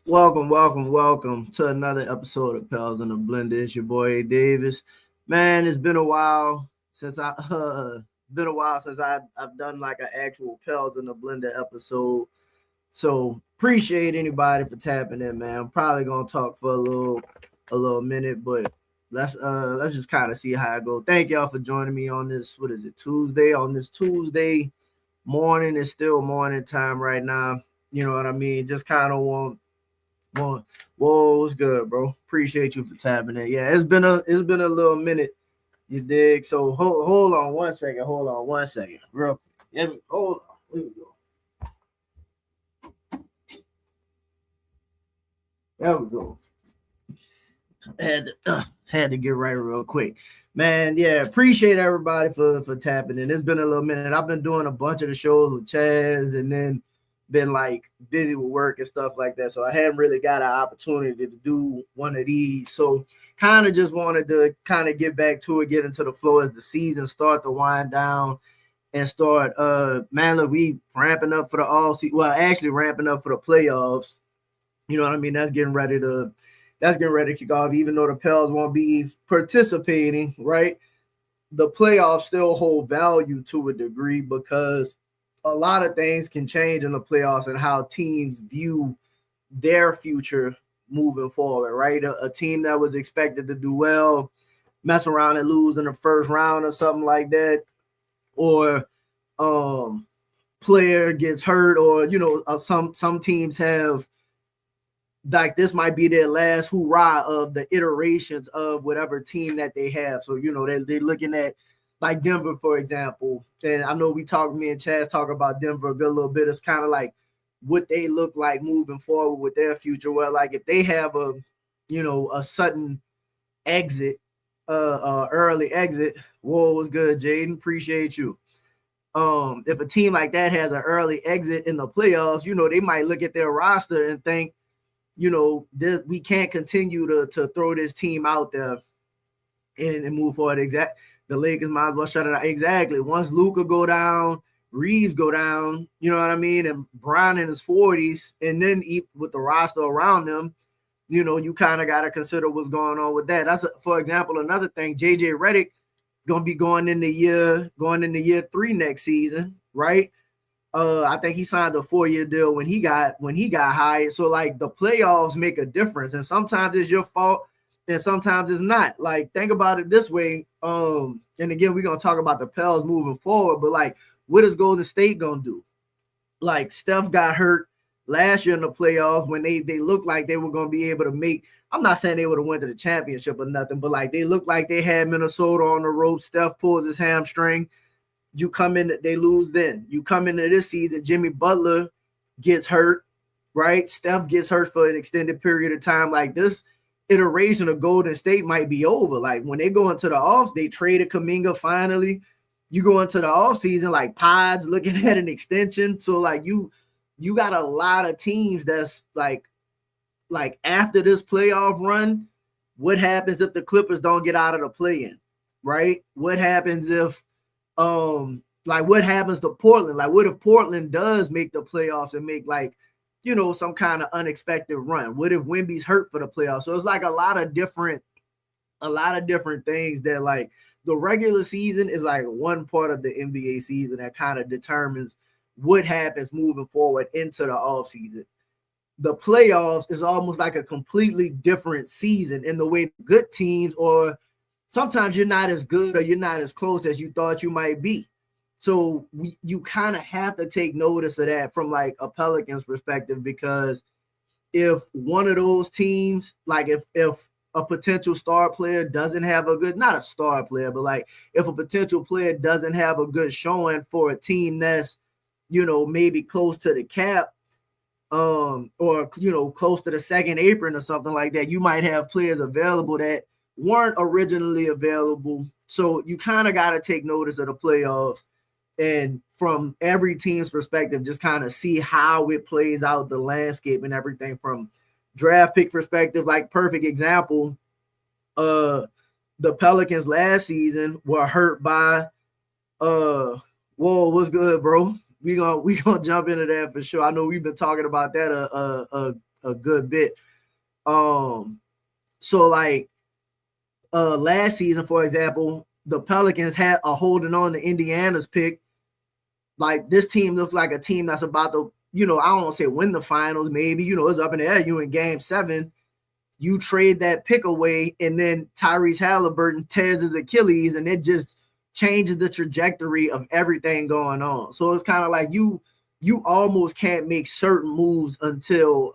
Welcome to another episode of Pels and the Blender. It's your boy Davis. Man, it's been a while since I've done like an actual Pels and the Blender episode. So appreciate anybody for tapping in, man. I'm probably gonna talk for a little minute, but let's just kind of see how it goes. Thank y'all for joining me on this. What is it, Tuesday? On this Tuesday morning, it's still morning time right now. You know what I mean? Just kind of want whoa, what's good, bro? Appreciate you for tapping in. Yeah, it's been a little minute, you dig? So hold on one second. Hold on one second. Real quick. Hold on. Here we go. There we go. Had to get right real quick. Man, yeah, appreciate everybody for tapping in. It's been a little minute. I've been doing a bunch of the shows with Chaz and then been like busy with work and stuff like that. So I hadn't really got an opportunity to do one of these. So kind of just wanted to kind of get back to it, get into the flow as the season start to wind down and start man, look, we ramping up for the all season. Well, actually ramping up for the playoffs. You know what I mean? That's getting ready to kick off, even though the Pels won't be participating, right? The playoffs still hold value to a degree because a lot of things can change in the playoffs and how teams view their future moving forward, right? A team that was expected to do well, mess around and lose in the first round or something like that, or player gets hurt, or some teams have like this might be their last hoorah of the iterations of whatever team that they have. So, they're looking at like Denver, for example. And I know me and Chaz talk about Denver a good little bit. It's kind of like what they look like moving forward with their future. Well, like if they have a sudden exit, early exit. Whoa, was good, Jaden. Appreciate you. If a team like that has an early exit in the playoffs, they might look at their roster and think, we can't continue to throw this team out there and move forward. The Lakers might as well shut it out. Exactly. Once Luka go down, Reeves go down, you know what I mean, and Brown in his 40s, and then with the roster around them, you kind of got to consider what's going on with that. That's, for example, another thing. JJ Redick gonna be going into year 3 next season, right? I think he signed a 4-year deal when he got hired. So like the playoffs make a difference, and sometimes it's your fault, and sometimes it's not. Like think about it this way. And again, we're gonna talk about the Pels moving forward, but like, what is Golden State gonna do? Like Steph got hurt last year in the playoffs when they looked like they were gonna be able to make. I'm not saying they would have went to the championship or nothing, but like they looked like they had Minnesota on the rope. Steph pulls his hamstring. You come in, they lose then. You come into this season, Jimmy Butler gets hurt, right? Steph gets hurt for an extended period of time. Like this iteration of Golden State might be over. Like when they go into the offs, they traded Kuminga finally. You go into the off season, like Pods looking at an extension. So like you got a lot of teams that's like after this playoff run, what happens if the Clippers don't get out of the play-in, right? What happens if what happens to Portland? Like, what if Portland does make the playoffs and make some kind of unexpected run? What if Wemby's hurt for the playoffs? So it's like a lot of different things that like the regular season is like one part of the NBA season that kind of determines what happens moving forward into the off season. The playoffs is almost like a completely different season in the way good teams, or sometimes you're not as good or you're not as close as you thought you might be. So you kind of have to take notice of that from like a Pelicans perspective, because if one of those teams, like if a potential star player doesn't have a good, not a star player, but like if a potential player doesn't have a good showing for a team that's, maybe close to the cap, or, close to the second apron or something like that, you might have players available that weren't originally available. So you kind of got to take notice of the playoffs and from every team's perspective, just kind of see how it plays out, the landscape and everything from draft pick perspective. Like perfect example, the Pelicans last season were hurt by whoa, what's good, bro? We gonna jump into that for sure. I know we've been talking about that a good bit. So like last season, for example, the Pelicans had a holding on to Indiana's pick. Like this team looks like a team that's about to, I don't want to say win the finals, maybe, it's up in the air. You in game 7, you trade that pick away, and then Tyrese Halliburton tears his Achilles, and it just changes the trajectory of everything going on. So it's kind of like you almost can't make certain moves until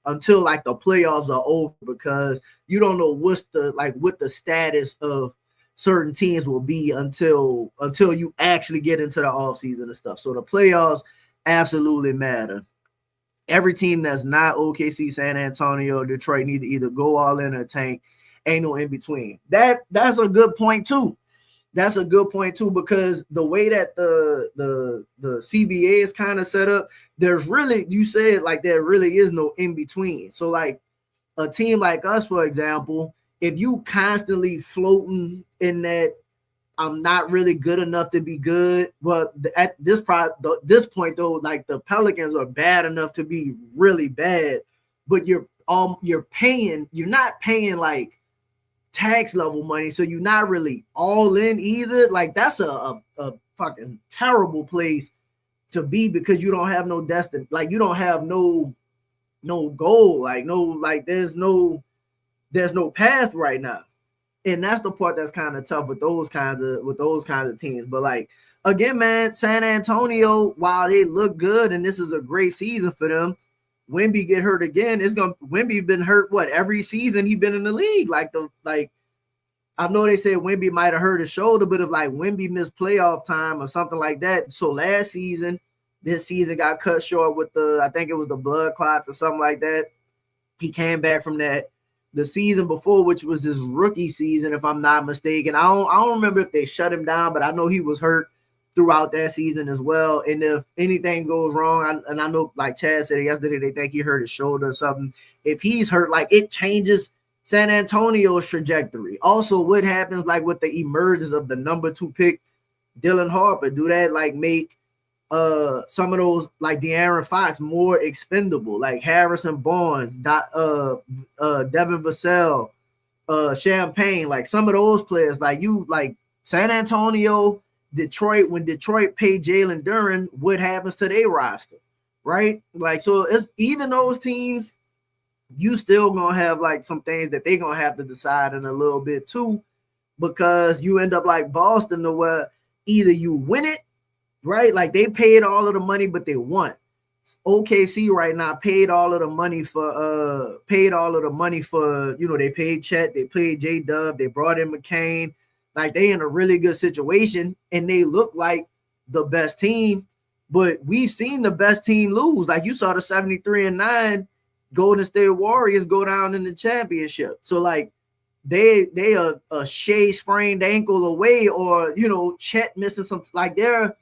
like the playoffs are over, because you don't know what the status of certain teams will be until you actually get into the offseason and stuff. So the playoffs absolutely matter. Every team that's not OKC, San Antonio, Detroit need to either go all in or tank. Ain't no in between. That's a good point too. That's a good point too, because the way that the CBA is kind of set up, there's really, you said like there really is no in between. So like a team like us, for example, if you constantly floating in that I'm not really good enough to be good, but at this point though, like the Pelicans are bad enough to be really bad, but you're not paying like tax level money, so you're not really all in either. Like that's a fucking terrible place to be, because you don't have no destiny, like you don't have no goal, there's no path right now. And that's the part that's kind of tough with those kinds of teams. But like again, man, San Antonio, while they look good and this is a great season for them, Wemby get hurt again. Wemby been hurt every season he been in the league. I know they said Wemby might have hurt his shoulder, but if like Wemby missed playoff time or something like that. So this season got cut short with I think it was the blood clots or something like that. He came back from that. The season before, which was his rookie season, if I'm not mistaken, I don't remember if they shut him down, but I know he was hurt throughout that season as well. And if anything goes wrong, I know like Chad said yesterday, they think he hurt his shoulder or something. If he's hurt, like it changes San Antonio's trajectory. Also, what happens like with the emergence of the number 2 pick, Dylan Harper? Do that like make some of those like De'Aaron Fox more expendable, like Harrison Barnes, Devin Vassell, Champagne, like some of those players, like San Antonio, Detroit. When Detroit paid Jalen Duren, what happens to their roster, right? Like, so it's even those teams, you still gonna have like some things that they're gonna have to decide in a little bit too, because you end up like Boston, to where either you win it, right? Like they paid all of the money, but they won. OKC right now paid all of the money for they paid Chet, they paid J-Dub, they brought in McCain. Like they in a really good situation and they look like the best team, but we've seen the best team lose. Like you saw the 73-9 Golden State Warriors go down in the championship. So like they are a Shea sprained ankle away, or Chet missing some, like they're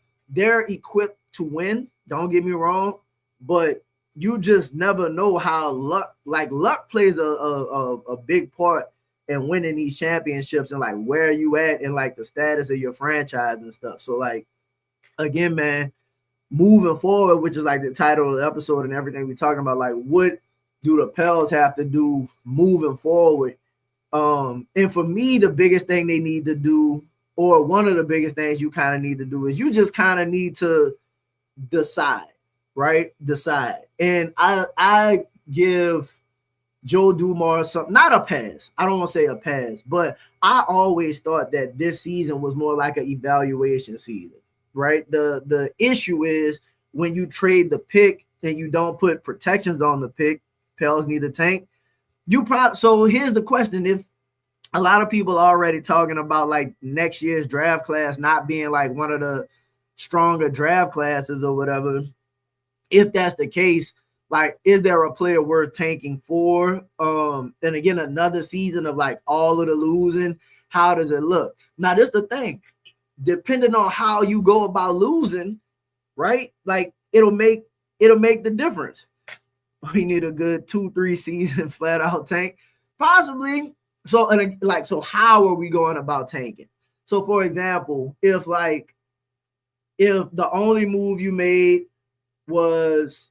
equipped to win, don't get me wrong, but you just never know how luck plays a big part in winning these championships, and like where you at and like the status of your franchise and stuff. So like again, man, moving forward, which is like the title of the episode and everything we're talking about, like what do the Pels have to do moving forward? And for me, the biggest thing they need to do, or one of the biggest things you kind of need to do, is you just kind of need to decide, right? Decide. And I give Joe Dumars something, not a pass. I don't want to say a pass, but I always thought that this season was more like an evaluation season, right? The issue is when you trade the pick and you don't put protections on the pick, Pels need a tank. So here's the question. If a lot of people are already talking about like next year's draft class not being like one of the stronger draft classes or whatever, if that's the case, like, is there a player worth tanking for? And again, another season of like all of the losing. How does it look? Now, this is the thing. Depending on how you go about losing, right? Like it'll make the difference. We need a good 2-3 season flat out tank, possibly. So, and like, so how are we going about tanking? So, for example, if the only move you made was,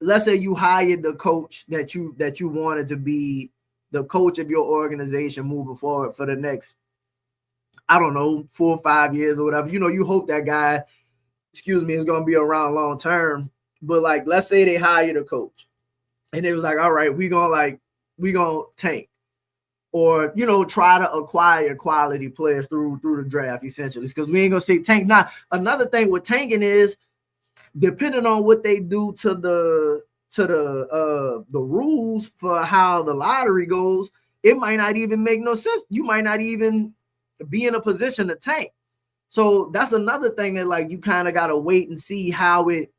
let's say you hired the coach that you wanted to be the coach of your organization moving forward for the next, I don't know, 4 or 5 years or whatever. You hope that guy, is going to be around long term. But like, let's say they hired a coach and it was like, all right, we gonna tank, or try to acquire quality players through the draft, essentially, because we ain't gonna say tank. Now, another thing with tanking is, depending on what they do to the rules for how the lottery goes, it might not even make no sense. You might not even be in a position to tank. So that's another thing that, like, you kind of got to wait and see how it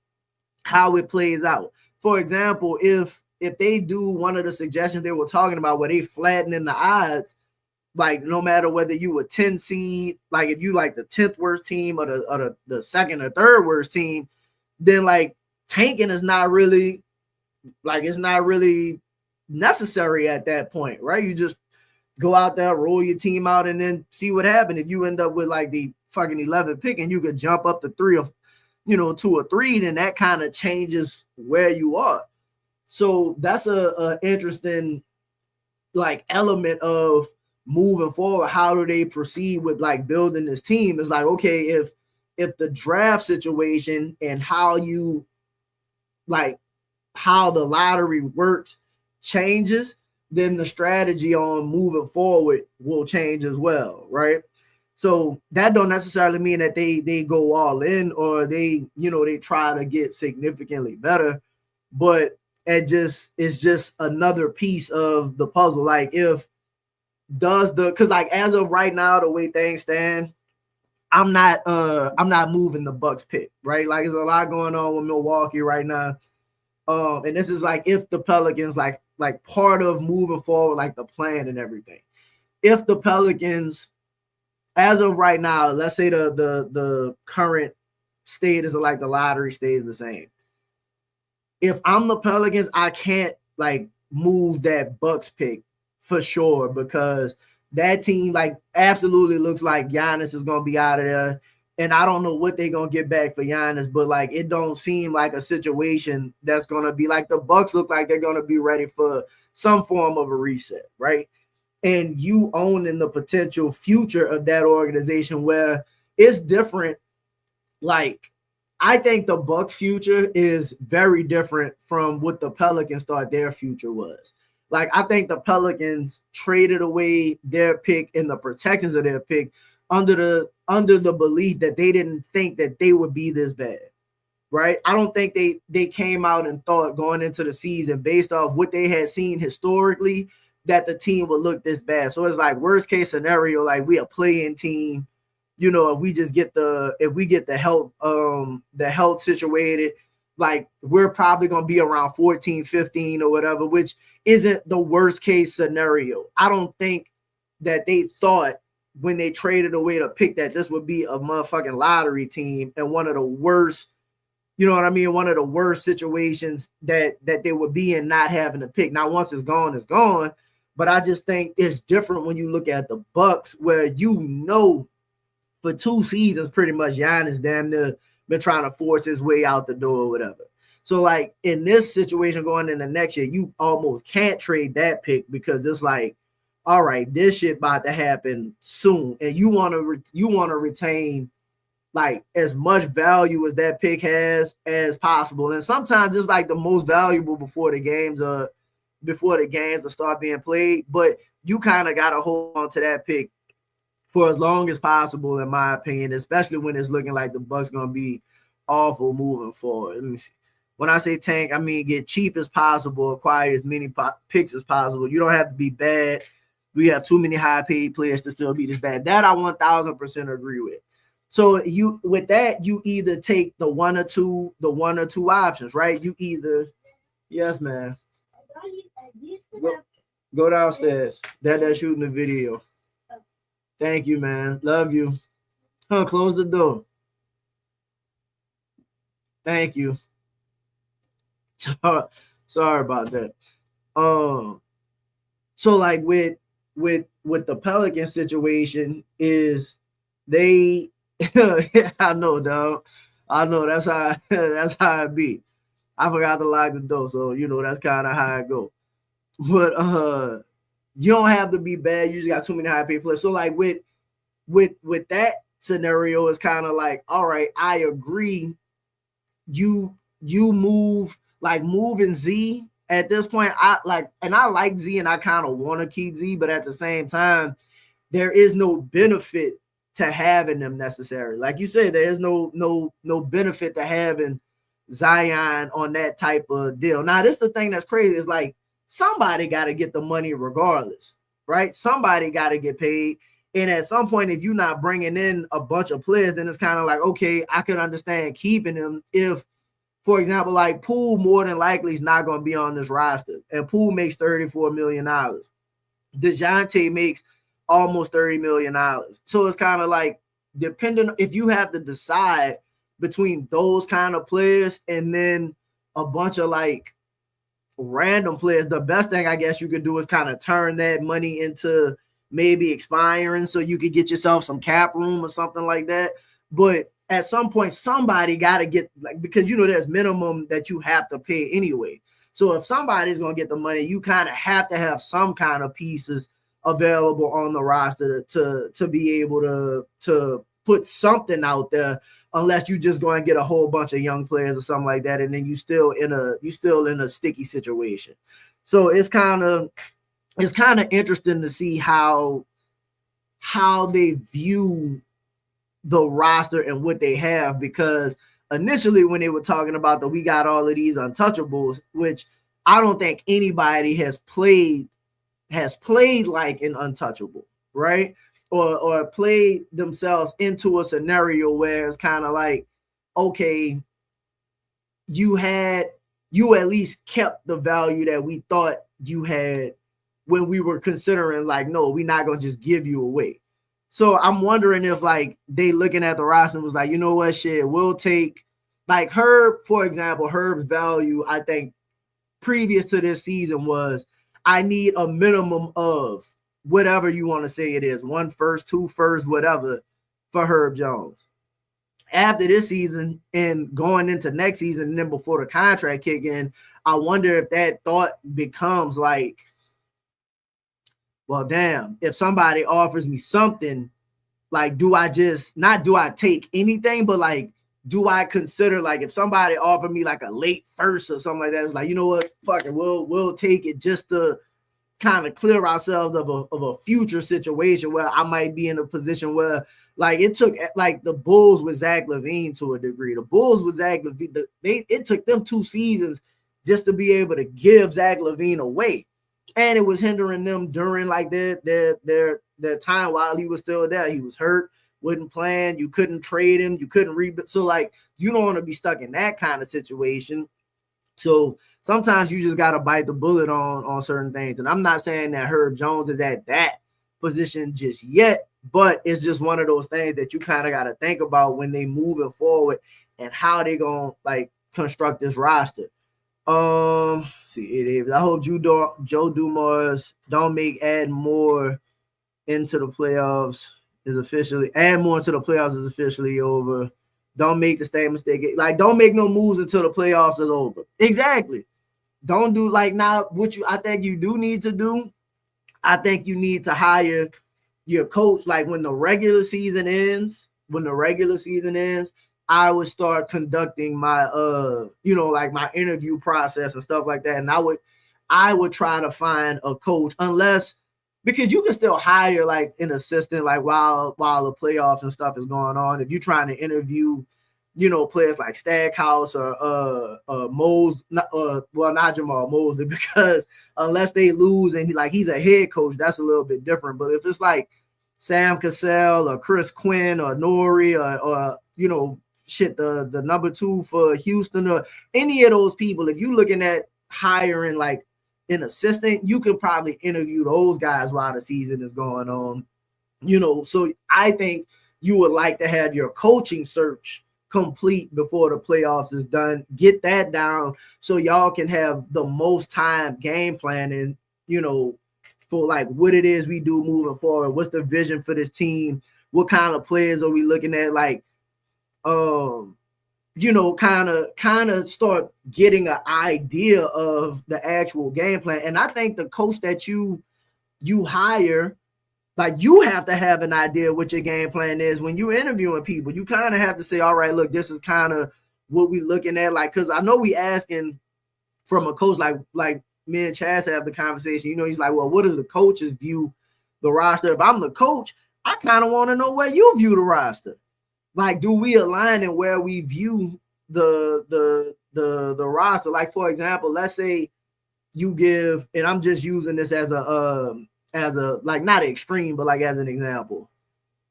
plays out. For example, if they do one of the suggestions they were talking about where they flattening the odds, like no matter whether you a 10 seed, like if you like the 10th worst team or the second or third worst team, then like tanking is not really, like, it's not really necessary at that point, right? You just go out there, roll your team out, and then see what happens. If you end up with like the fucking 11th pick and you could jump up to 2 or 3, then that kind of changes where you are. So that's a interesting like element of moving forward. How do they proceed with like building this team? It's like, okay, if the draft situation and how the lottery works changes, then the strategy on moving forward will change as well, right? So that don't necessarily mean that they go all in or they try to get significantly better, but it's just another piece of the puzzle. Like, because like as of right now, the way things stand, I'm not moving the Bucks pick, right? Like, there's a lot going on with Milwaukee right now. And this is like if the Pelicans like part of moving forward, like the plan and everything. If the Pelicans, as of right now, let's say the current state is like the lottery stays the same. If I'm the Pelicans, I can't like move that Bucks pick for sure, because that team like absolutely looks like Giannis is gonna be out of there. And I don't know what they're gonna get back for Giannis, but like it don't seem like a situation that's gonna be like the Bucks look like they're gonna be ready for some form of a reset, right? And you owning the potential future of that organization where it's different. Like, I think the Bucks future is very different from what the Pelicans thought their future was. Like, I think the Pelicans traded away their pick and the protections of their pick under the belief that they didn't think that they would be this bad, right? I don't think they came out and thought going into the season, based off what they had seen historically, that the team would look this bad. So it's like worst case scenario, like we a play-in team, if we just get the health situated, like we're probably going to be around 14, 15 or whatever, which isn't the worst case scenario. I don't think that they thought when they traded away to pick that this would be a motherfucking lottery team and one of the worst, one of the worst situations that they would be in, not having a pick. Now, once it's gone, it's gone. But I just think it's different when you look at the Bucks, where for 2 seasons, pretty much Giannis damn near been trying to force his way out the door or whatever. So, like, in this situation going into next year, you almost can't trade that pick, because it's like, all right, this shit about to happen soon, and you want to retain like as much value as that pick has as possible. And sometimes it's like the most valuable before the games will start being played. But you kind of got to hold on to that pick for as long as possible, in my opinion, especially when it's looking like the Bucks going to be awful moving forward. Let me see. When I say tank, I mean get cheap as possible, acquire as many picks as possible. You don't have to be bad. We have too many high-paid players to still be this bad. That I 1,000% agree with. So you either take the one or two options, right? You either, yes, man. Go downstairs. That's shooting the video. Thank you, man. Love you. Close the door. Thank you. Sorry about that. So like with the Pelican situation is they I know, dog. I know that's how it be. I forgot to lock the door, so you know that's kind of how it go. But you don't have to be bad. You just got too many high paid players. So like with that scenario, it's kind of like, all right, I agree. You move like moving Z at this point. I like Z and I kind of want to keep Z, but at the same time, there is no benefit to having them necessarily. Like you said, there is no benefit to having Zion on that type of deal. Now, this is the thing that's crazy is like somebody got to get the money regardless, right? Somebody got to get paid. And at some point, if you're not bringing in a bunch of players, then it's kind of like, okay, I could understand keeping them if, for example, like Poole more than likely is not going to be on this roster. And Poole makes $34 million. DeJounte makes almost $30 million. So it's kind of like, depending if you have to decide between those kind of players and then a bunch of like random players, the best thing I guess you could do is kind of turn that money into maybe expiring so you could get yourself some cap room or something like that. But at some point, somebody got to get, like, because you know there's minimum that you have to pay anyway. So if somebody's going to get the money, you kind of have to have some kind of pieces available on the roster to be able to put something out there, unless you just going to get a whole bunch of young players or something like that, and then you still in a sticky situation. So it's kind of interesting to see how they view the roster and what they have, because initially when they were talking about that we got all of these untouchables, which I don't think anybody has played like an untouchable, right? Or played themselves into a scenario where it's kind of like, okay, you at least kept the value that we thought you had when we were considering like, no, we're not going to just give you away. So I'm wondering if like they looking at the roster and was like, you know what, shit, we'll take like Herb, for example. Herb's value, I think, previous to this season was, I need a minimum of whatever you want to say it is, 1 first, 2 first, whatever, for Herb Jones. After this season and going into next season, and then before the contract kick in, I wonder if that thought becomes like, well, damn, if somebody offers me something, like, do I take anything, but like, do I consider, like, if somebody offered me like a late first or something like that, it's like, you know what, fuck it, we'll take it just to kind of clear ourselves of a future situation where I might be in a position where, like, it took like the Bulls with Zach LaVine to a degree. The Bulls with Zach LaVine, it took them 2 seasons just to be able to give Zach LaVine away. And it was hindering them during like their time while he was still there. He was hurt, wouldn't plan. You couldn't trade him. You couldn't rebuild. So like, you don't want to be stuck in that kind of situation. So sometimes you just got to bite the bullet on certain things. And I'm not saying that Herb Jones is at that position just yet, but it's just one of those things that you kind of got to think about when they moving forward and how they going to like construct this roster. See, I hope Joe Dumars don't add more into the playoffs is officially over. Don't make the same mistake. Like, don't make no moves until the playoffs is over. Exactly. Don't do like now what I think you do need to do. I think you need to hire your coach. Like when the regular season ends, I would start conducting my like my interview process and stuff like that. And I would try to find a coach, unless, because you can still hire like an assistant like while the playoffs and stuff is going on. If you're trying to interview, players like Stackhouse or Mose, not Jamal Mosley, because unless they lose and he's a head coach, that's a little bit different. But if it's like Sam Cassell or Chris Quinn or Nori or the number 2 for Houston or any of those people, if you're looking at hiring like an assistant, you can probably interview those guys while the season is going on. So I think you would like to have your coaching search complete before the playoffs is done. Get that down so y'all can have the most time game planning, for like what it is we do moving forward. What's the vision for this team? What kind of players are we looking at? Like, kind of start getting an idea of the actual game plan. And I think the coach that you hire, like, you have to have an idea what your game plan is when you interviewing people. You kind of have to say, all right, look, this is kind of what we looking at. Like, because I know we asking from a coach, like me and Chaz have the conversation. He's like, well, what does the coaches view the roster? If I'm the coach, I kind of want to know where you view the roster. Like, do we align in where we view the roster? Like, for example, let's say you give, and I'm just using this as a like, not extreme, but like as an example.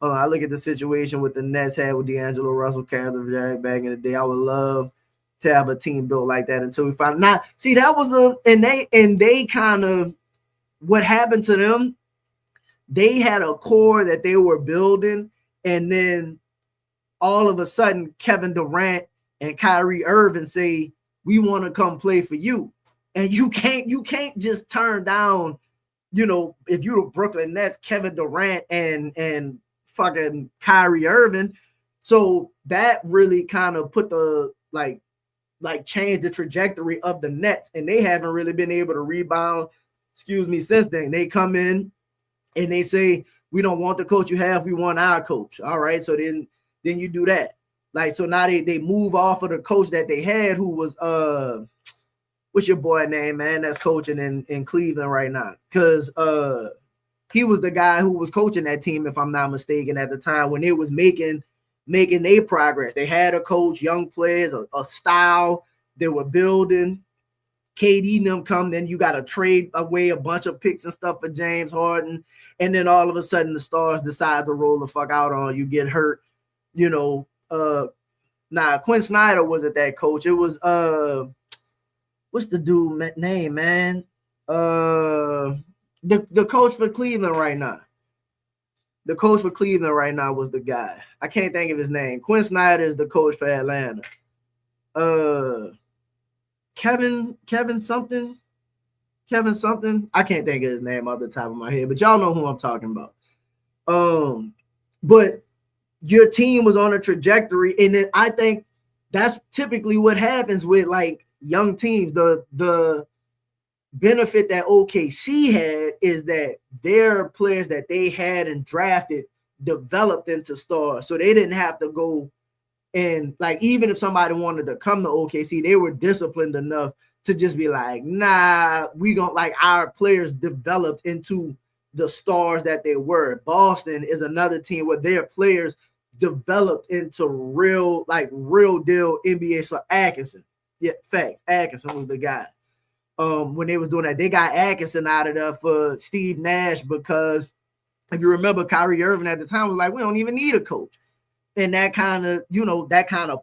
I look at the situation with the Nets had with D'Angelo Russell, Catherine Jack back in the day. I would love to have a team built like that until we find. Now, see, that was and they kind of, what happened to them, they had a core that they were building, and then all of a sudden Kevin Durant and Kyrie Irving say, we want to come play for you. And you can't just turn down, if you're the Brooklyn Nets, Kevin Durant and fucking Kyrie Irving. So that really kind of put the like changed the trajectory of the Nets, and they haven't really been able to rebound, since then. They come in and they say, we don't want the coach you have, we want our coach. All right, so then you do that. Like, so now they move off of the coach that they had, who was what's your boy name, man, that's coaching in Cleveland right now? Because he was the guy who was coaching that team, if I'm not mistaken, at the time when it was making their progress. They had a coach, young players, a style they were building. KD and them come, then you got to trade away a bunch of picks and stuff for James Harden, and then all of a sudden the stars decide to roll the fuck out on you, get hurt. Quinn Snyder wasn't that coach. It was what's the dude name, man? The coach for Cleveland right now. The coach for Cleveland right now was the guy. I can't think of his name. Quinn Snyder is the coach for Atlanta. Kevin something. I can't think of his name off the top of my head, but y'all know who I'm talking about. But your team was on a trajectory, and then I think that's typically what happens with like young teams. The benefit that OKC had is that their players that they had and drafted developed into stars, so they didn't have to go and, like, even if somebody wanted to come to OKC, they were disciplined enough to just be like, nah, we don't, like, our players developed into the stars that they were. Boston is another team where their players developed into real deal NBA. So Atkinson, yeah, facts. Atkinson was the guy. When they was doing that, they got Atkinson out of there for Steve Nash, because if you remember, Kyrie Irving at the time was like, we don't even need a coach. And that kind of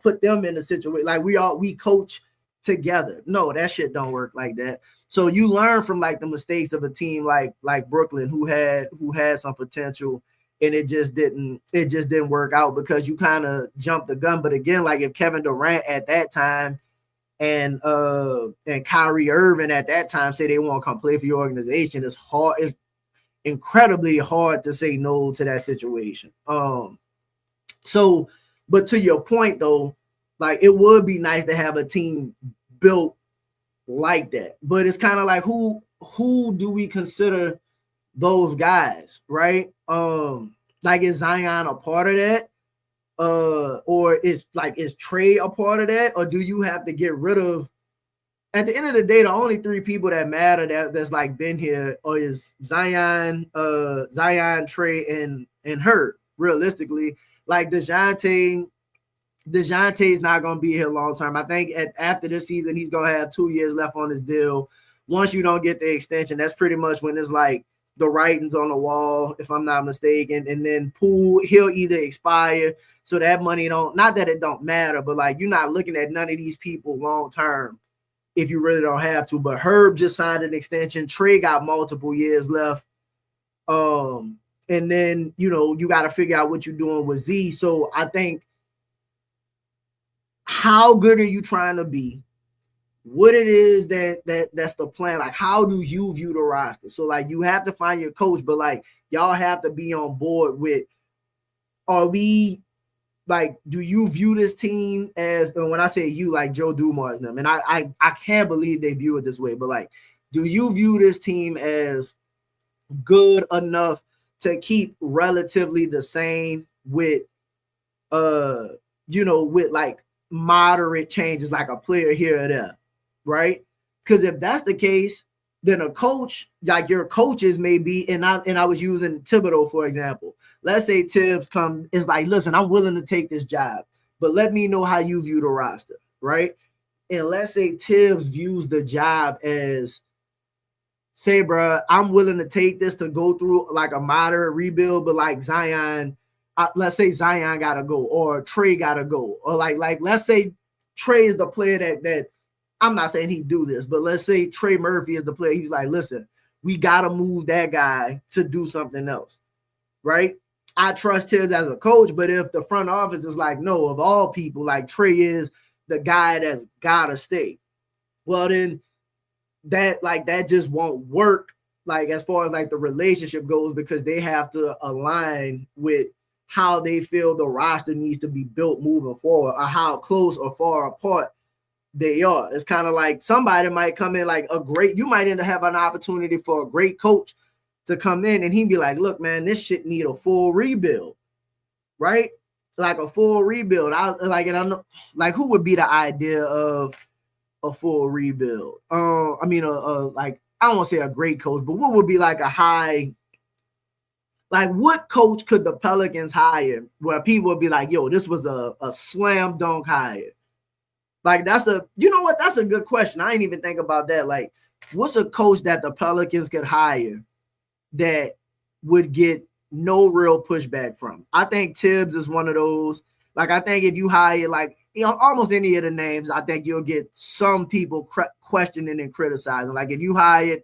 put them in a situation like we coach together. No, that shit don't work like that. So you learn from like the mistakes of a team like Brooklyn, who had some potential, and it just didn't work out because you kind of jumped the gun. But again, like, if Kevin Durant at that time and Kyrie Irving at that time say they want to come play for your organization, it's incredibly hard to say no to that situation. So, but to your point though, like, it would be nice to have a team built like that. But it's kind of like, who do we consider those guys, right? Like, is Zion a part of that? Or is Trey a part of that? Or do you have to get rid of, at the end of the day, the only three people that matter that's like been here is Zion, Trey, and Hurt, realistically. Like, DeJounte's not going to be here long term. I think after this season, he's going to have 2 years left on his deal. Once you don't get the extension, that's pretty much when it's like the writing's on the wall, if I'm not mistaken. And then Poole, he'll either expire, so that money not that it don't matter, but like, you're not looking at none of these people long term if you really don't have to. But Herb just signed an extension. Trey got multiple years left. And then, you got to figure out what you're doing with Z. So I think, how good are you trying to be? What it is that's the plan. Like, how do you view the roster? So, like, you have to find your coach, but like, y'all have to be on board with, are we like, do you view this team as, and when I say you, like Joe Dumars and them, and I can't believe they view it this way, but like, do you view this team as good enough to keep relatively the same with, with like moderate changes, like a player here or there, right? Because if that's the case, then a coach, like your coaches may be, and I was using Thibodeau, for example. Let's say Tibbs is like, listen, I'm willing to take this job, but let me know how you view the roster, right? And let's say Tibbs views the job as, say, bro, I'm willing to take this to go through like a moderate rebuild, but like Zion, let's say Zion got to go, or Trey got to go, or like let's say Trey is the player that I'm not saying he do this, but let's say Trey Murphy is the player. He's like, listen, we got to move that guy to do something else, right? I trust him as a coach, but if the front office is like, no, of all people, like Trey is the guy that's got to stay, well, then that just won't work, like as far as like the relationship goes, because they have to align with how they feel the roster needs to be built moving forward, or how close or far apart they are. It's kind of like somebody might come in like you might end up having an opportunity for a great coach to come in and he'd be like, look, man, this shit need a full rebuild, right? Like a full rebuild. I know, like, who would be the idea of a full rebuild? Like, I don't want to say a great coach, but what would be like a high, like what coach could the Pelicans hire where people would be like, yo, this was a slam dunk hire? Like, that's a good question. I didn't even think about that. Like, what's a coach that the Pelicans could hire that would get no real pushback from? I think Tibbs is one of those. Like, I think if you hire, like, almost any of the names, I think you'll get some people questioning and criticizing. Like, if you hired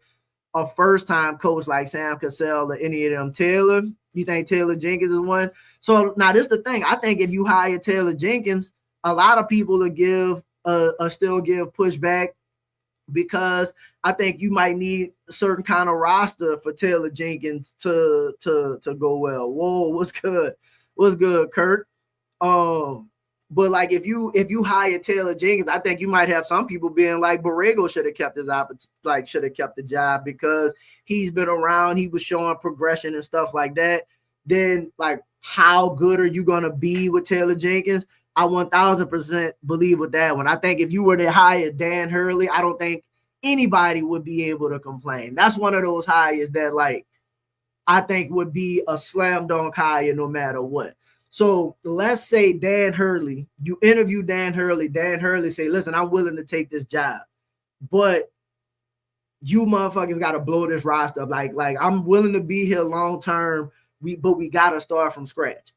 a first-time coach like Sam Cassell or any of them, Taylor, you think Taylor Jenkins is one? So now this is the thing. I think if you hire Taylor Jenkins, a lot of people will still give pushback, because I think you might need a certain kind of roster for Taylor Jenkins to go well. Whoa, what's good? What's good, Kurt? But like if you hire Taylor Jenkins, I think you might have some people being like, Borrego should have kept the job, because he's been around, he was showing progression and stuff like that. Then, like, how good are you gonna be with Taylor Jenkins? I 1000% believe with that one. I think if you were to hire Dan Hurley, I don't think anybody would be able to complain. That's one of those hires that, like, I think would be a slam dunk hire no matter what. So let's say Dan Hurley, you interview Dan Hurley say, listen, I'm willing to take this job, but you motherfuckers got to blow this roster up. Like I'm willing to be here long term, but we got to start from scratch.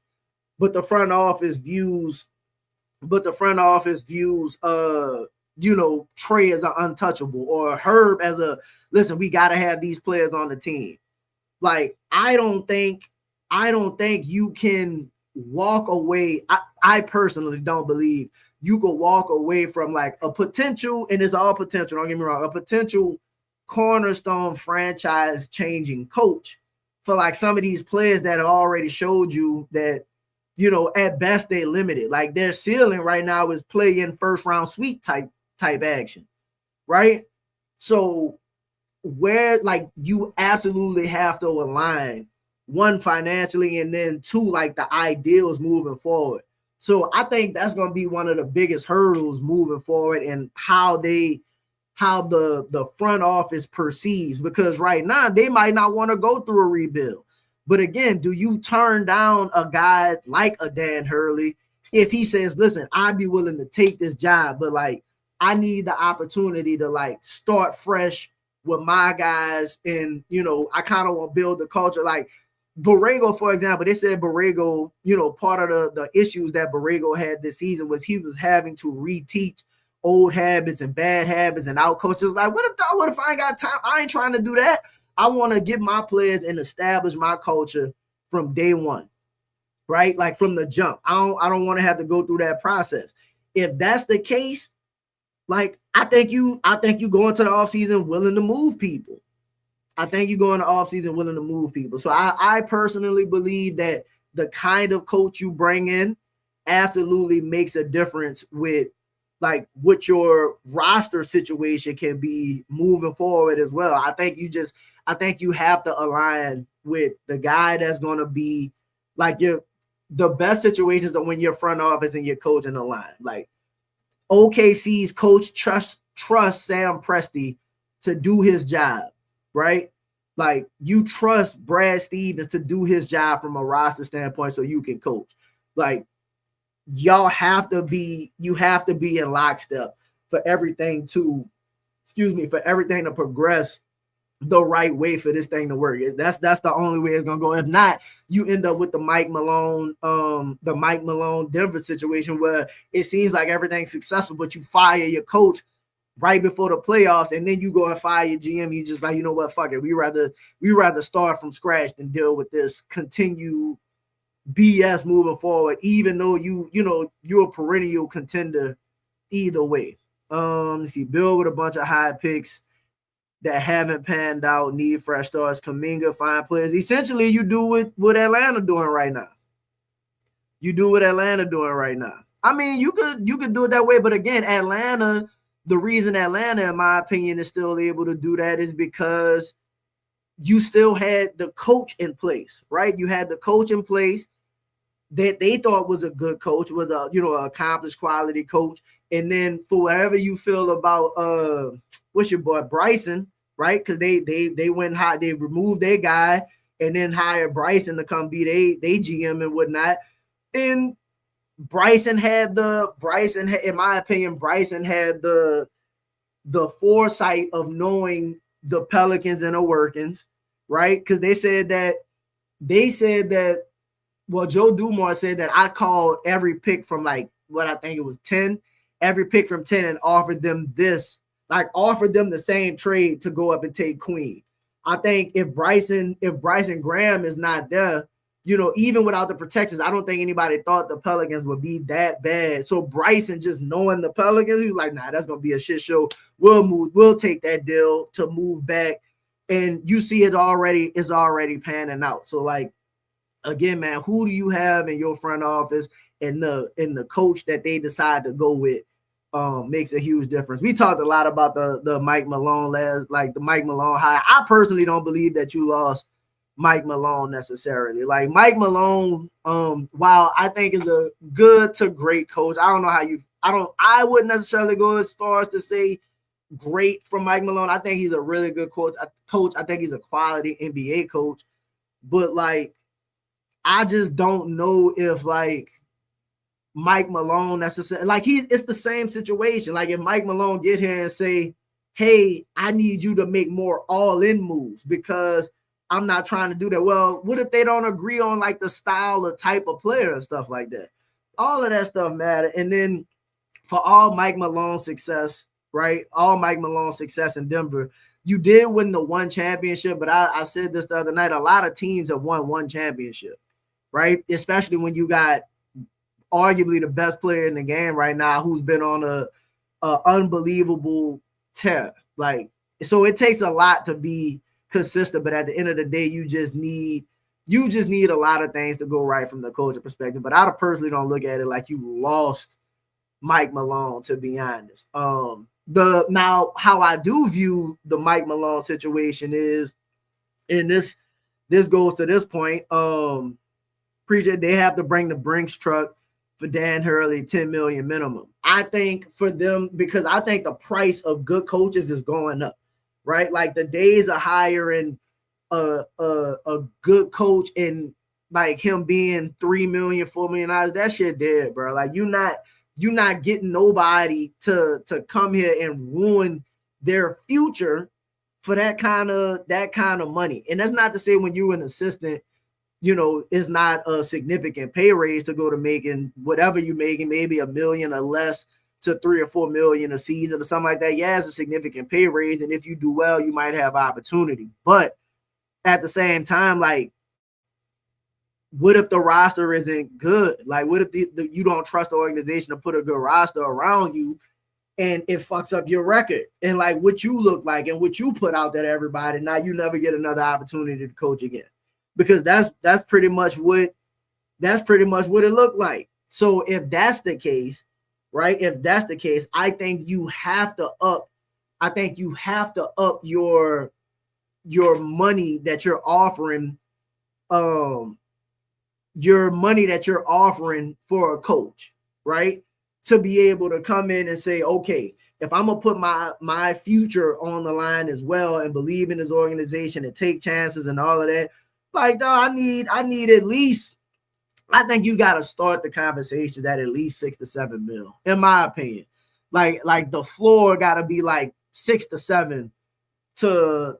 But the front office views, Trey as an untouchable, or Herb as a, listen, we got to have these players on the team. Like, I don't think you can walk away. I personally don't believe you could walk away from like a potential, and it's all potential, don't get me wrong, a potential cornerstone franchise changing coach for like some of these players that have already showed you that, at best they limited. Like, their ceiling right now is play in first round sweep type action, right? So where, like, you absolutely have to align, one, financially, and then two, like, the ideals moving forward. So I think that's going to be one of the biggest hurdles moving forward, and how the front office perceives, because right now they might not want to go through a rebuild. But again, do you turn down a guy like a Dan Hurley if he says, listen, I'd be willing to take this job, but like, I need the opportunity to like start fresh with my guys, and I kind of want to build the culture. Like Borrego, for example, they said Borrego, part of the issues that Borrego had this season was he was having to reteach old habits and bad habits and out coaches. Like, what if I ain't got time? I ain't trying to do that. I want to get my players and establish my culture from day one, right? Like from the jump. I don't want to have to go through that process. If that's the case, like, I think you go into the offseason willing to move people. So I personally believe that the kind of coach you bring in absolutely makes a difference with like what your roster situation can be moving forward as well. I think you have to align with the guy that's going to be like the best situations are when your front office and your coach in the line. Like OKC's coach trust Sam Presti to do his job, right? Like you trust Brad Stevens to do his job from a roster standpoint so you can coach. Like you have to be in lockstep for everything to progress the right way for this thing to work. That's the only way it's gonna go. If not, you end up with the Mike Malone Denver situation where it seems like everything's successful, but you fire your coach right before the playoffs, and then you go and fire your GM. You just like, you know what, fuck it. We rather start from scratch than deal with this continued BS moving forward, even though you're a perennial contender either way. Let's see, Bill with a bunch of high picks that haven't panned out, need fresh starts. Kuminga, fine players. Essentially, you do what Atlanta doing right now. I mean, you could do it that way, but again, the reason Atlanta, in my opinion, is still able to do that is because you still had the coach in place, right? You had the coach in place that they thought was a good coach, was a accomplished quality coach. And then for whatever you feel about what's your boy Bryson, right? Because they went high, they removed their guy and then hired Bryson to come be they GM and whatnot. And Bryson had the foresight of knowing the Pelicans and the workings, right? Because they said that well, Joe Dumars said that I called every pick from like what I think it was 10, every pick from 10 and offered them the same trade to go up and take Queen. I think if Bryson Graham is not there, even without the protections, I don't think anybody thought the Pelicans would be that bad. So Bryson, just knowing the Pelicans, he was like, nah, that's gonna be a shit show. We'll take that deal to move back. And you see it's already panning out. So like, again, man, who do you have in your front office and the coach that they decide to go with makes a huge difference. We talked a lot about the Mike Malone the Mike Malone hire. I personally don't believe that you lost Mike Malone necessarily. Like Mike Malone, while I think is a good to great coach, I wouldn't necessarily go as far as to say great from Mike Malone. I think he's a really good coach. I think he's a quality NBA coach, but like, I just don't know if like Mike Malone necessarily, like it's the same situation. Like if Mike Malone get here and say, hey, I need you to make more all-in moves because I'm not trying to do that. Well, what if they don't agree on like the style or type of player and stuff like that? All of that stuff matter. And then for all Mike Malone's success, right? All Mike Malone's success in Denver, you did win the one championship, but I said this the other night, a lot of teams have won one championship, right? Especially when you got arguably the best player in the game right now who's been on a unbelievable tear. Like, so it takes a lot to be consistent, but at the end of the day, you just need a lot of things to go right from the coaching perspective. But I personally don't look at it like you lost Mike Malone, to be honest. Now how I do view the Mike Malone situation is, and this goes to this point, appreciate they have to bring the Brinks truck for Dan Hurley, 10 million minimum. I think for them, because I think the price of good coaches is going up, right? Like the days of hiring a good coach and like him being $3 million, $4 million, that shit dead, bro. Like you're not getting nobody to come here and ruin their future for that kind of money. And that's not to say when you're an assistant, it's not a significant pay raise to go to making whatever you're making, maybe $1 million or less to $3 or $4 million a season or something like that. Yeah, it's a significant pay raise. And if you do well, you might have opportunity. But at the same time, like, what if the roster isn't good? Like, what if you don't trust the organization to put a good roster around you and it fucks up your record and like what you look like and what you put out there to everybody? Now you never get another opportunity to coach again. Because that's pretty much what it looked like. So if that's the case, right? If that's the case, I think you have to up your money that you're offering, for a coach, right? To be able to come in and say, okay, if I'm gonna put my future on the line as well and believe in this organization and take chances and all of that, like, dog, I need at least, I think you got to start the conversations at least 6 to 7 mil, in my opinion. Like the floor got to be like 6 to 7 to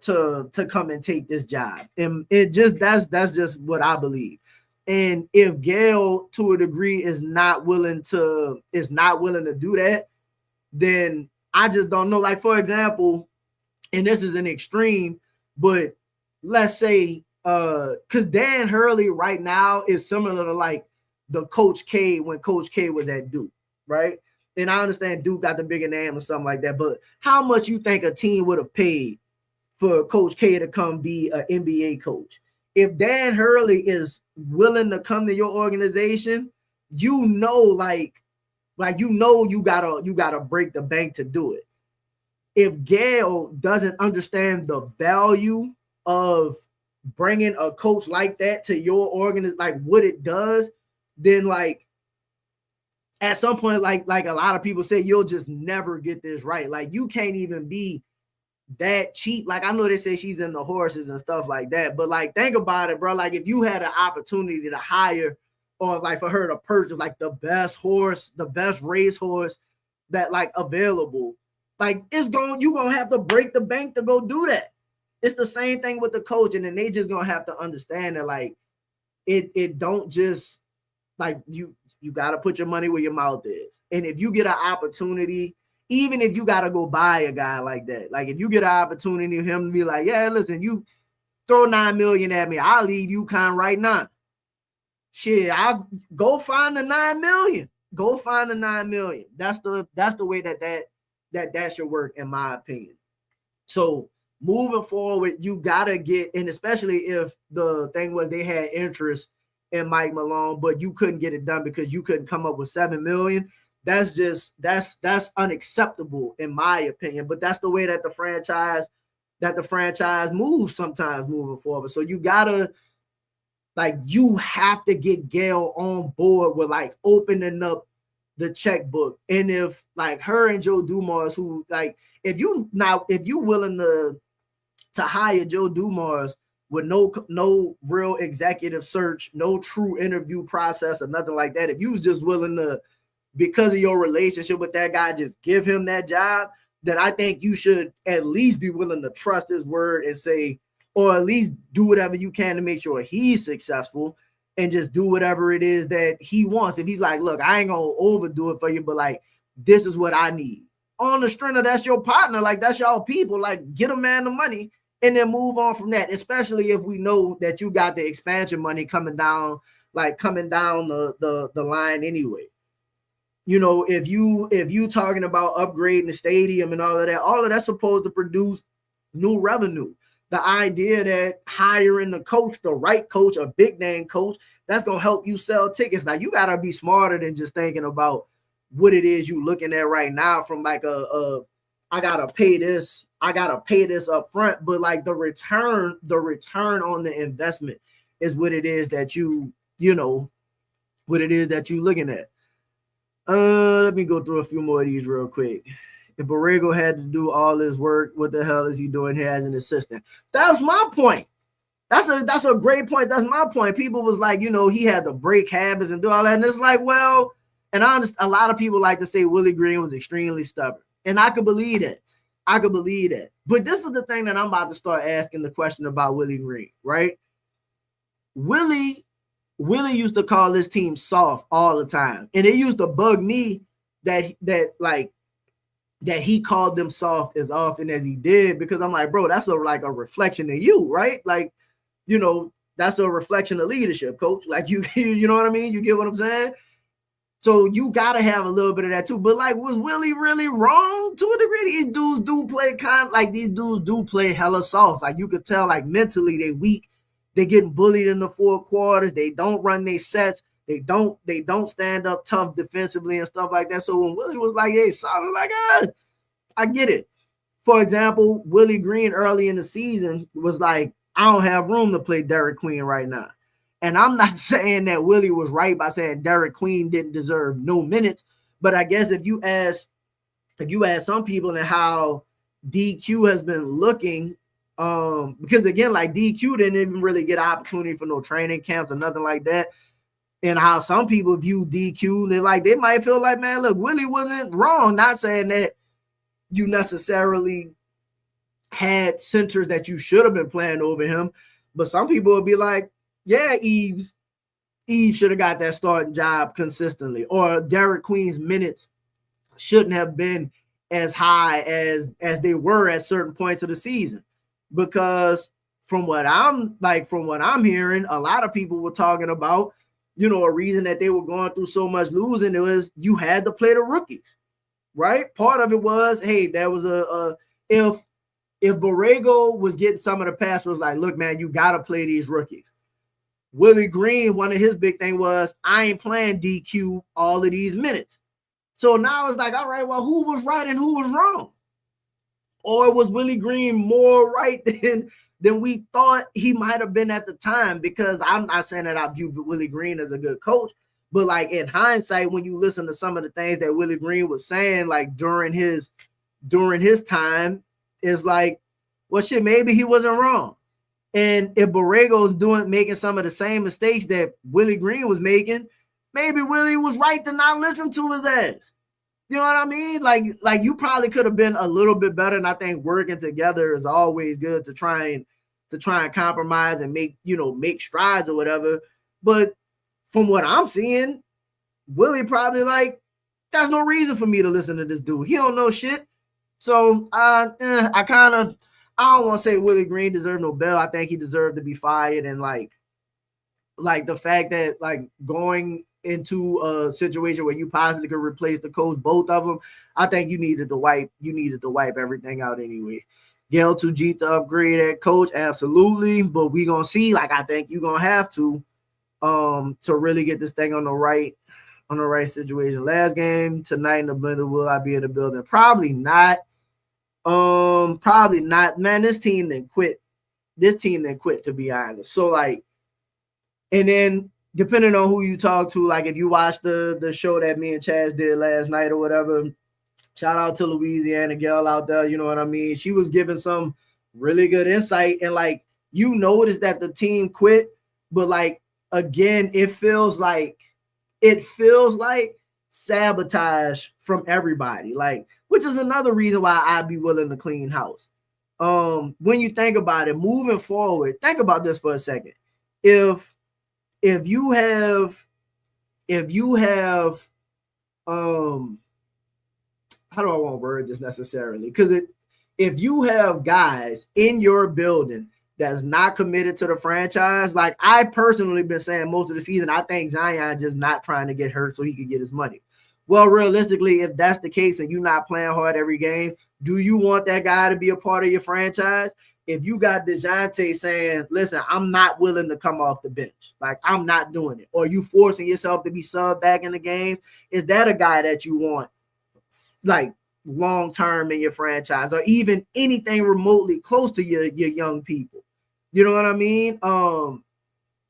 come and take this job. And it just, that's just what I believe. And if Gail, to a degree, is not willing to do that, then I just don't know. Like, for example, and this is an extreme, but let's say, because Dan Hurley right now is similar to like the Coach K when Coach K was at Duke, right? And I understand Duke got the bigger name or something like that, but how much you think a team would have paid for Coach K to come be an NBA coach? If Dan Hurley is willing to come to your organization, you gotta break the bank to do it. If Gail doesn't understand the value of bringing a coach like that to your organization, like what it does, then like at some point, like a lot of people say, you'll just never get this right. Like you can't even be that cheap. Like I know they say she's in the horses and stuff like that, but like think about it, bro. Like if you had an opportunity to hire, or like for her to purchase like the best horse, the best racehorse that like available, like you're gonna have to break the bank to go do that. It's the same thing with the coach, and then they just gonna have to understand that like it don't just like you gotta put your money where your mouth is. And if you get an opportunity, even if you gotta go buy a guy like that, like if you get an opportunity of him to be like, yeah, listen, you throw $9 million at me, I'll leave UConn right now. Shit, I'll go find the $9 million. Go find the $9 million. That's the way that should work, in my opinion. So moving forward, you gotta get, and especially if the thing was they had interest in Mike Malone, but you couldn't get it done because you couldn't come up with $7 million. That's unacceptable, in my opinion. But that's the way that the franchise moves sometimes moving forward. So you have to get Gail on board with like opening up the checkbook. And if like her and Joe Dumars, who like, if you willing to hire Joe Dumars with no real executive search, no true interview process or nothing like that, if you was just willing to, because of your relationship with that guy, just give him that job, then I think you should at least be willing to trust his word and say, or at least do whatever you can to make sure he's successful, and just do whatever it is that he wants. If he's like, look, I ain't gonna overdo it for you, but like, this is what I need. On the strength of that's your partner, like that's y'all people, like get a man the money and then move on from that, especially if we know that you got the expansion money coming down the line anyway. You know, if you talking about upgrading the stadium and all of that's supposed to produce new revenue. The idea that hiring the coach, the right coach, a big name coach, that's going to help you sell tickets. Now, you got to be smarter than just thinking about what it is you looking at right now from like I got to pay this up front. But like the return on the investment is what it is that you looking at. Let me go through a few more of these real quick. If Borrego had to do all this work, what the hell is he doing here as an assistant? That was my point. That's a great point. That's my point. People was like, he had to break habits and do all that. And it's like, well, and I understand, a lot of people like to say Willie Green was extremely stubborn. And I could believe that. But this is the thing that I'm about to start asking the question about Willie Green, right? Willie used to call this team soft all the time. And it used to bug me that he called them soft as often as he did, because I'm like, bro, that's a reflection of you, right? Like, that's a reflection of leadership, coach. Like you know what I mean? You get what I'm saying? So you got to have a little bit of that too. But like, was Willie really wrong to a degree? These dudes do play hella soft. Like you could tell, like mentally they weak. They're getting bullied in the fourth quarters. They don't run their sets. They don't stand up tough defensively and stuff like that. So when Willie was like, hey, solid, like, I get it. For example, Willie Green early in the season was like, I don't have room to play Derek Queen right now. And I'm not saying that Willie was right by saying Derek Queen didn't deserve no minutes. But I guess if you ask some people and how DQ has been looking, because again, like DQ didn't even really get an opportunity for no training camps or nothing like that. And how some people view DQ, and like they might feel like, man, look, Willie wasn't wrong. Not saying that you necessarily had centers that you should have been playing over him, but some people would be like, yeah, Eve should have got that starting job consistently, or Derek Queen's minutes shouldn't have been as high as they were at certain points of the season. Because from what I'm hearing, a lot of people were talking about, a reason that they were going through so much losing, it was you had to play the rookies, right? Part of it was, hey, there was if Borrego was getting some of the pass, was like, look, man, you got to play these rookies. Willie Green, one of his big thing was, I ain't playing DQ all of these minutes. So now it's like, all right, well, who was right and who was wrong? Or was Willie Green more right than we thought he might have been at the time? Because I'm not saying that I view Willie Green as a good coach, but like in hindsight, when you listen to some of the things that Willie Green was saying, like during his time, it's like, well, shit, maybe he wasn't wrong. And if Borrego's making some of the same mistakes that Willie Green was making, maybe Willie was right to not listen to his ass. You know what I mean? Like you probably could have been a little bit better. And I think working together is always good to try and compromise and make strides or whatever. But from what I'm seeing, Willie probably like, there's no reason for me to listen to this dude. He don't know shit. So I don't want to say Willie Green deserved no bell. I think he deserved to be fired. And like the fact that like going into a situation where you possibly could replace the coach, both of them, I think you needed to wipe everything out anyway. Gail to G to upgrade at coach, absolutely. But we gonna see. Like I think you're gonna have to really get this thing on the right situation. Last game tonight in the blender, will I be in the building? Probably not. Probably not. Man, this team then quit, to be honest. So like, and then depending on who you talk to, like if you watch the show that me and Chaz did last night or whatever, shout out to Louisiana girl out there, you know what I mean? She was giving some really good insight, and like you notice that the team quit, but like again, it feels like sabotage from everybody, like, which is another reason why I'd be willing to clean house. When you think about it, moving forward, think about this for a second. If you have how do I want to word this necessarily? Because if you have guys in your building that's not committed to the franchise, like I personally been saying most of the season, I think Zion just not trying to get hurt so he could get his money. Well, realistically, if that's the case and you're not playing hard every game, do you want that guy to be a part of your franchise? If you got DeJounte saying, listen, I'm not willing to come off the bench, like I'm not doing it, or you forcing yourself to be subbed back in the game, is that a guy that you want like long-term in your franchise, or even anything remotely close to your young people? You know what I mean?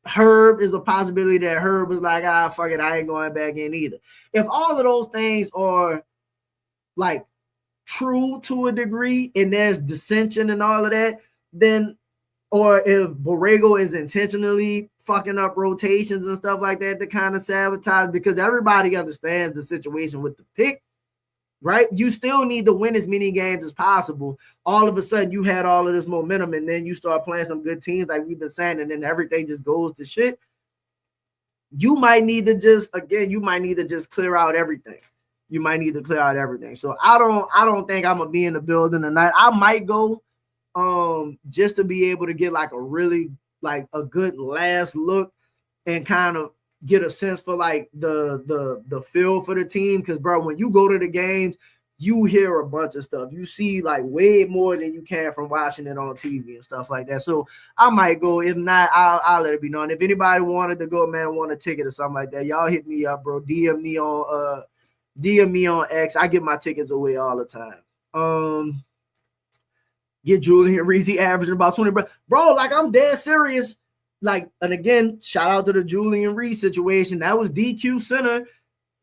Herb is a possibility that Herb was like, fuck it, I ain't going back in either. If all of those things are like true to a degree and there's dissension and all of that, then, or if Borrego is intentionally fucking up rotations and stuff like that to kind of sabotage, because everybody understands the situation with the pick, right? You still need to win as many games as possible. All of a sudden you had all of this momentum and then you start playing some good teams like we've been saying, and then everything just goes to shit. You might need to just clear out everything. You might need to clear out everything. So I don't think I'm gonna be in the building tonight. I might go just to be able to get like a really like a good last look and kind of get a sense for like the feel for the team. Because bro, when you go to the games, you hear a bunch of stuff. You see like way more than you can from watching it on TV and stuff like that. So I might go. If not, I'll let it be known. If anybody wanted to go, man, want a ticket or something like that, y'all hit me up, bro. DM me on X. I give my tickets away all the time. Get Julian Reese averaging about 20, bro. Like, I'm dead serious. Like, and again, shout out to the Julian Reese situation. That was DQ center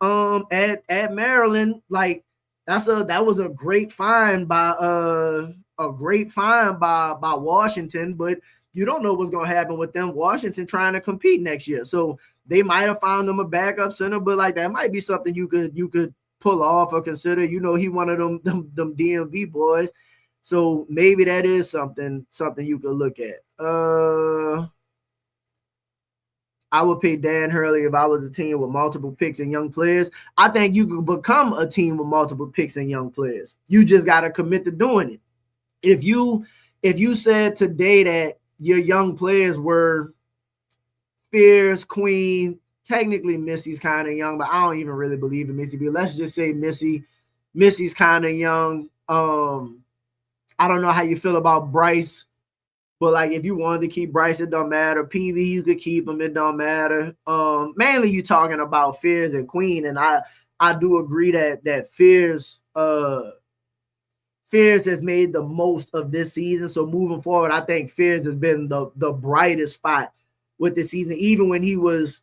at Maryland. Like, that was a great find by Washington, but you don't know what's gonna happen with them. Washington trying to compete next year, so they might have found them a backup center, but like that might be something you could pull off or consider. You know, he one of them DMV boys, so maybe that is something you could look at. I would pick Dan Hurley if I was a team with multiple picks and young players. I think you could become a team with multiple picks and young players. You just got to commit to doing it. If you said today that your young players were Fierce, Queen, technically Missy's kind of young, but I don't even really believe in Missy. But let's just say Missy's kind of young. I don't know how you feel about Bryce. But like, if you wanted to keep Bryce, it don't matter. PV, you could keep him, it don't matter. Mainly you talking about Fears and Queen, and I do agree that Fears has made the most of this season. So moving forward, I think Fears has been the brightest spot with this season, even when he was,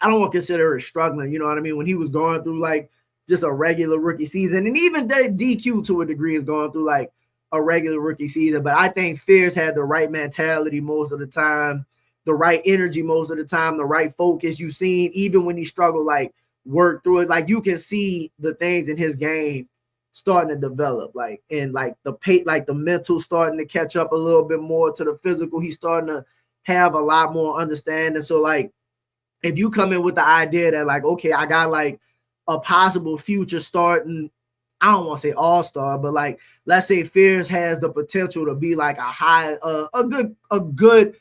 I don't want to consider it struggling, you know what I mean? When he was going through like just a regular rookie season, and even DQ to a degree is going through like a regular rookie season, but I think Fierce had the right mentality most of the time, the right energy most of the time, the right focus. You've seen even when he struggled, like work through it, like you can see the things in his game starting to develop, like, and like the mental starting to catch up a little bit more to the physical. He's starting to have a lot more understanding. So like, if you come in with the idea that like, okay, I got like a possible future starting, I don't want to say all-star, but like, let's say Fierce has the potential to be like a good,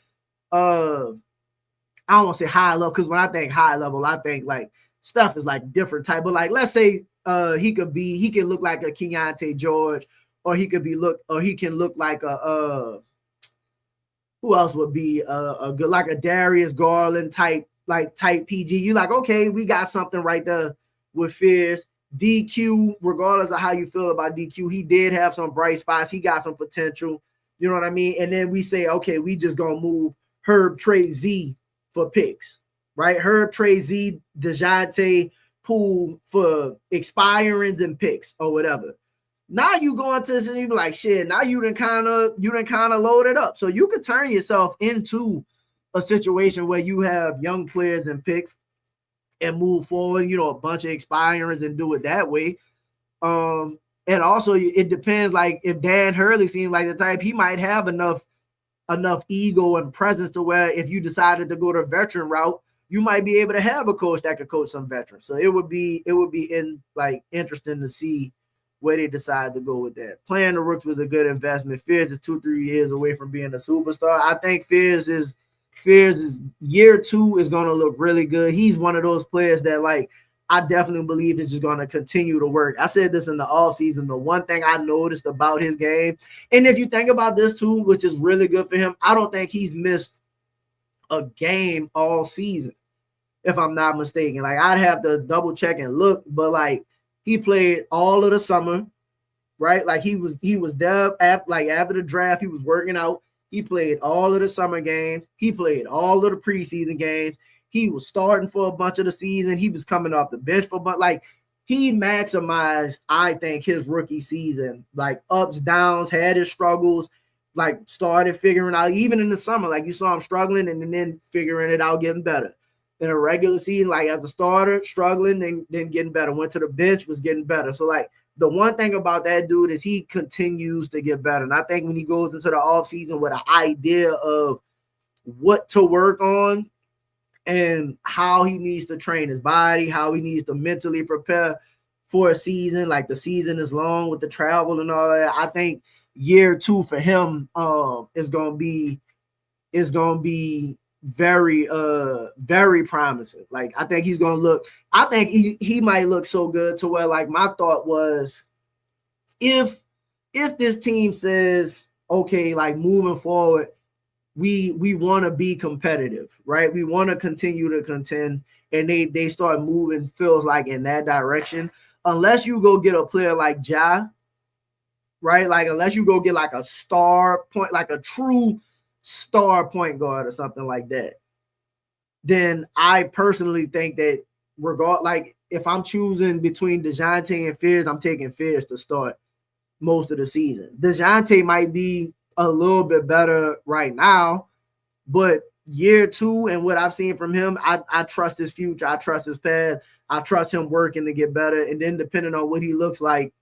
I don't want to say high level, because when I think high level, I think like stuff is like different type. But like, let's say he can look like a Keontae George, or he can look like who else would be a good, like a Darius Garland type PG. You like, okay, we got something right there with Fierce. DQ, regardless of how you feel about DQ, he did have some bright spots. He got some potential. You know what I mean? And then we say, okay, we just gonna move Herb, Trey, Z for picks, right? Herb, Trey, Z, DeJounte, Poole for expirings and picks or whatever. Now you go into this and you be like, shit, now you done kind of load it up. So you could turn yourself into a situation where you have young players and picks and move forward, you know, a bunch of expirings and do it that way. And also it depends, like if Dan Hurley seems like the type, he might have enough ego and presence to where if you decided to go the veteran route, you might be able to have a coach that could coach some veterans. So it would be interesting to see where they decide to go with that. Playing the Rooks was a good investment. Fears is 2-3 years away from being a superstar. I think Fears is year 2 is going to look really good. He's one of those players that, like, I definitely believe is just going to continue to work. I said this in the offseason. The one thing I noticed about his game, and if you think about this too, which is really good for him, I don't think he's missed a game all season, if I'm not mistaken. Like, I'd have to double check and look, but like he played all of the summer, right? Like he was there after the draft, he was working out. He played all of the summer games. He played all of the preseason games. He was starting for a bunch of the season. He was coming off the bench for, but like he maximized, I think, his rookie season, like ups, downs, had his struggles, like started figuring out, even in the summer, like you saw him struggling and then figuring it out, getting better. In a regular season, like as a starter, struggling, then getting better. Went to the bench, was getting better. So like the one thing about that dude is he continues to get better. And I think when he goes into the offseason with an idea of what to work on and how he needs to train his body, how he needs to mentally prepare for a season, like the season is long with the travel and all that, I think year 2 for him is going to be very very promising. Like I think he's going to look, I think he might look so good to where, like, my thought was if this team says, okay, like moving forward, we want to be competitive, right? We want to continue to contend, and they start moving, feels like, in that direction. Unless you go get a player like Ja, right? Like unless you go get like a star point, like a true star point guard or something like that, then I personally think that like if I'm choosing between DeJounte and Fears, I'm taking Fears to start most of the season. DeJounte might be a little bit better right now, but year two and what I've seen from him, I trust his future. I trust his path. I trust him working to get better. And then depending on what he looks like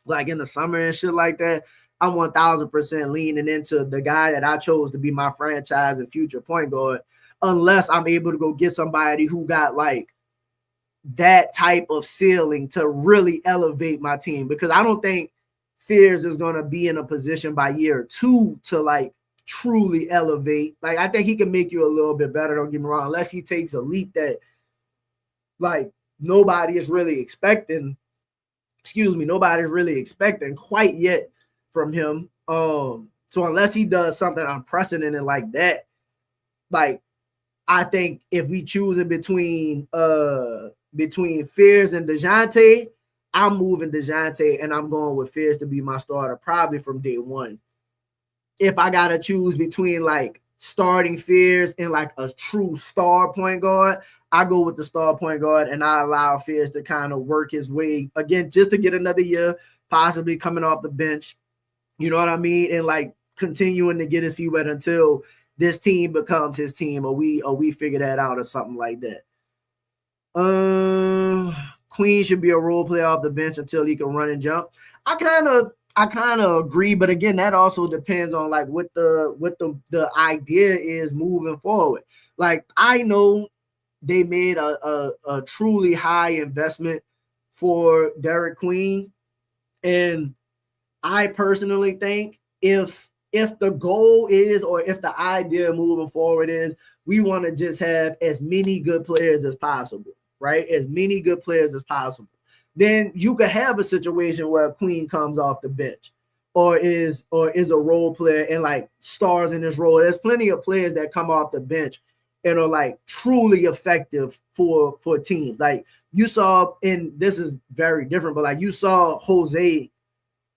in the summer and shit like that, I'm 1000% leaning into the guy that I chose to be my franchise and future point guard, unless I'm able to go get somebody who got like that type of ceiling to really elevate my team. Because I don't think Fears is going to be in a position by year two to like truly elevate. Like I think he can make you a little bit better, don't get me wrong, unless he takes a leap that like nobody's really expecting quite yet from him. So unless he does something unprecedented like that, like I think if we choose it between Fears and DeJounte, I'm moving DeJounte and I'm going with Fears to be my starter probably from day one. If I gotta choose between like starting Fears and like a true star point guard, I go with the star point guard and I allow Fears to kind of work his way again, just to get another year, possibly coming off the bench. You know what I mean? And like continuing to get his feet wet until this team becomes his team, or we figure that out or something like that. Queen should be a role player off the bench until he can run and jump. I kind of agree, but again, that also depends on like what the idea is moving forward. Like I know they made a truly high investment for Derek Queen, and I personally think if the goal is, or if the idea moving forward is, we want to just have as many good players as possible, right? As many good players as possible. Then you could have a situation where Queen comes off the bench or is a role player and like stars in his role. There's plenty of players that come off the bench and are like truly effective for teams. Like you saw, and this is very different, but like you saw Jose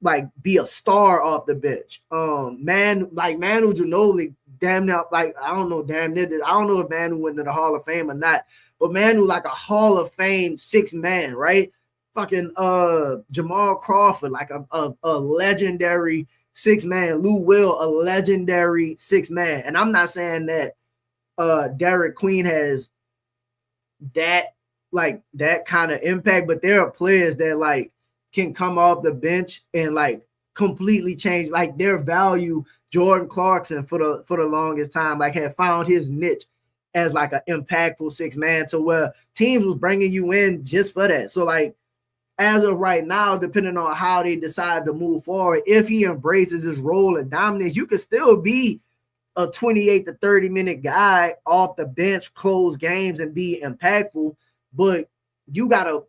like be a star off the bench. Manu Ginobili, damn near, like I don't know if Manu went to the Hall of Fame or not, but Manu like a Hall of Fame 6 man, right? Fucking Jamal Crawford, like a legendary 6 man. Lou Will, a legendary 6 man. And I'm not saying that Derek Queen has that kind of impact, but there are players that like can come off the bench and like completely change like their value. Jordan Clarkson for the longest time like had found his niche as like an impactful 6 man to where teams was bringing you in just for that. So like as of right now, depending on how they decide to move forward, if he embraces his role and dominance, you could still be a 28 to 30 minute guy off the bench, close games and be impactful, but you gotta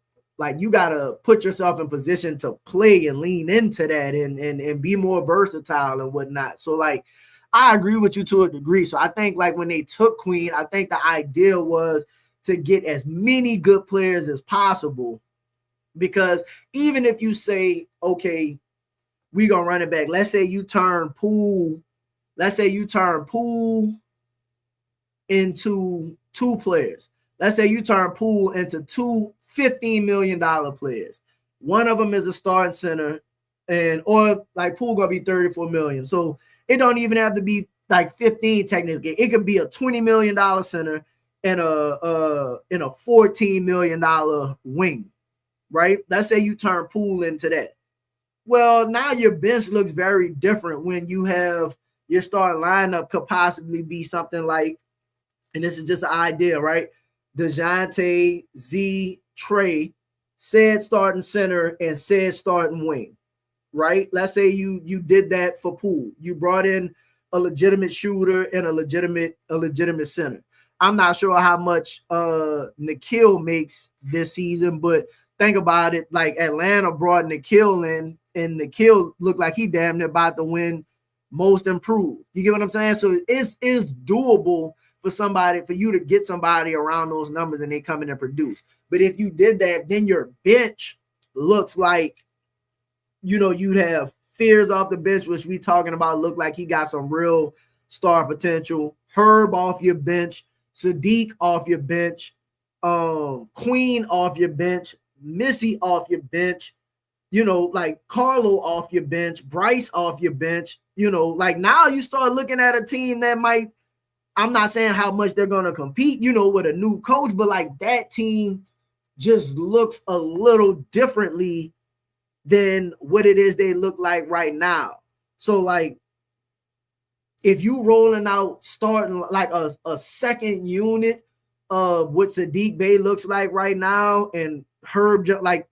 put yourself in position to play and lean into that and be more versatile and whatnot. So like, I agree with you to a degree. So I think like when they took Queen, I think the idea was to get as many good players as possible, because even if you say, okay, we gonna run it back. Let's say you turn Poole into 2 players. Let's say you turn Poole into 2 $15 million players. One of them is a starting center, or like Poole gonna be 34 million. So it don't even have to be like 15 technically. It could be a $20 million center and a $14 million wing, right? Let's say you turn Poole into that. Well, now your bench looks very different when you have your starting lineup could possibly be something like, and this is just an idea, right? DeJounte, Z, Trey, said starting center and said starting wing, right? Let's say you did that for Poole. You brought in a legitimate shooter and a legitimate center. I'm not sure how much Nikhil makes this season, but think about it. Like Atlanta brought Nikhil in and Nikhil look like he damn near about to win most improved. You get what I'm saying? So it's doable for you to get somebody around those numbers and they come in and produce. But if you did that, then your bench looks like, you'd have Fears off the bench, which we talking about, look like he got some real star potential. Herb off your bench, Sadiq off your bench, Queen off your bench, Missy off your bench, like Carlo off your bench, Bryce off your bench. Like now you start looking at a team that might, I'm not saying how much they're going to compete, with a new coach, but like that team just looks a little differently than what it is they look like right now. So like if you rolling out starting like a second unit of what Sadiq Bey looks like right now, and Herb, like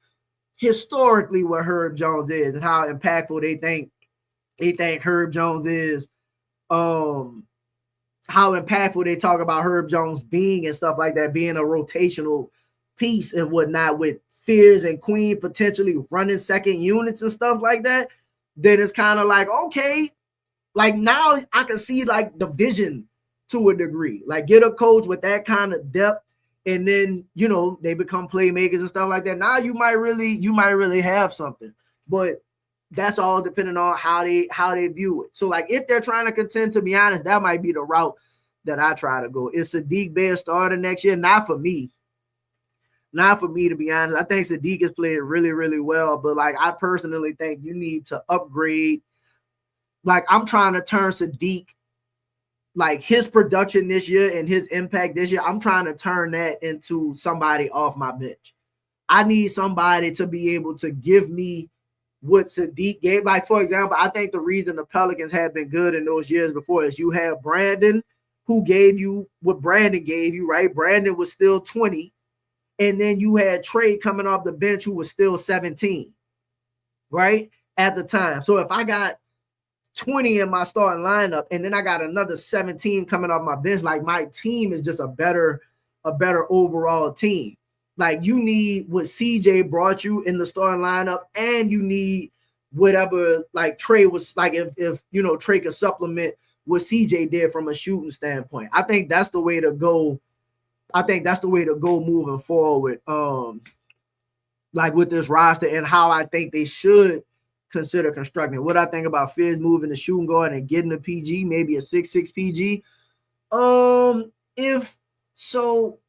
historically what Herb Jones is and how impactful they think Herb Jones is, how impactful they talk about Herb Jones being and stuff like that, being a rotational piece and whatnot, with Fears and Queen potentially running second units and stuff like that, then it's kind of like, okay, like now I can see like the vision to a degree. Like get a coach with that kind of depth, and then they become playmakers and stuff like that. Now you might really have something, but that's all depending on how they view it. So like if they're trying to contend, to be honest, that might be the route that I try to go. Is Sadiq Bey starting next year? Not for me, to be honest. I think Sadiq has played really, really well, but like I personally think you need to upgrade. Like I'm trying to turn Sadiq, like his production this year and his impact this year, I'm trying to turn that into somebody off my bench. I need somebody to be able to give me what Sadiq gave. Like, for example, I think the reason the Pelicans have been good in those years before is you have Brandon, who gave you what Brandon gave you, right? Brandon was still 20. And then you had Trey coming off the bench who was still 17, right, at the time. So if I got 20 in my starting lineup and then I got another 17 coming off my bench, like my team is just a better overall team. Like you need what CJ brought you in the starting lineup, and you need whatever like Trey was like, if Trey could supplement what CJ did from a shooting standpoint. I think that's the way to go. Moving forward, like with this roster and how I think they should consider constructing. What I think about Fizz moving the shooting guard and getting a PG, maybe a 6'6" PG. If so,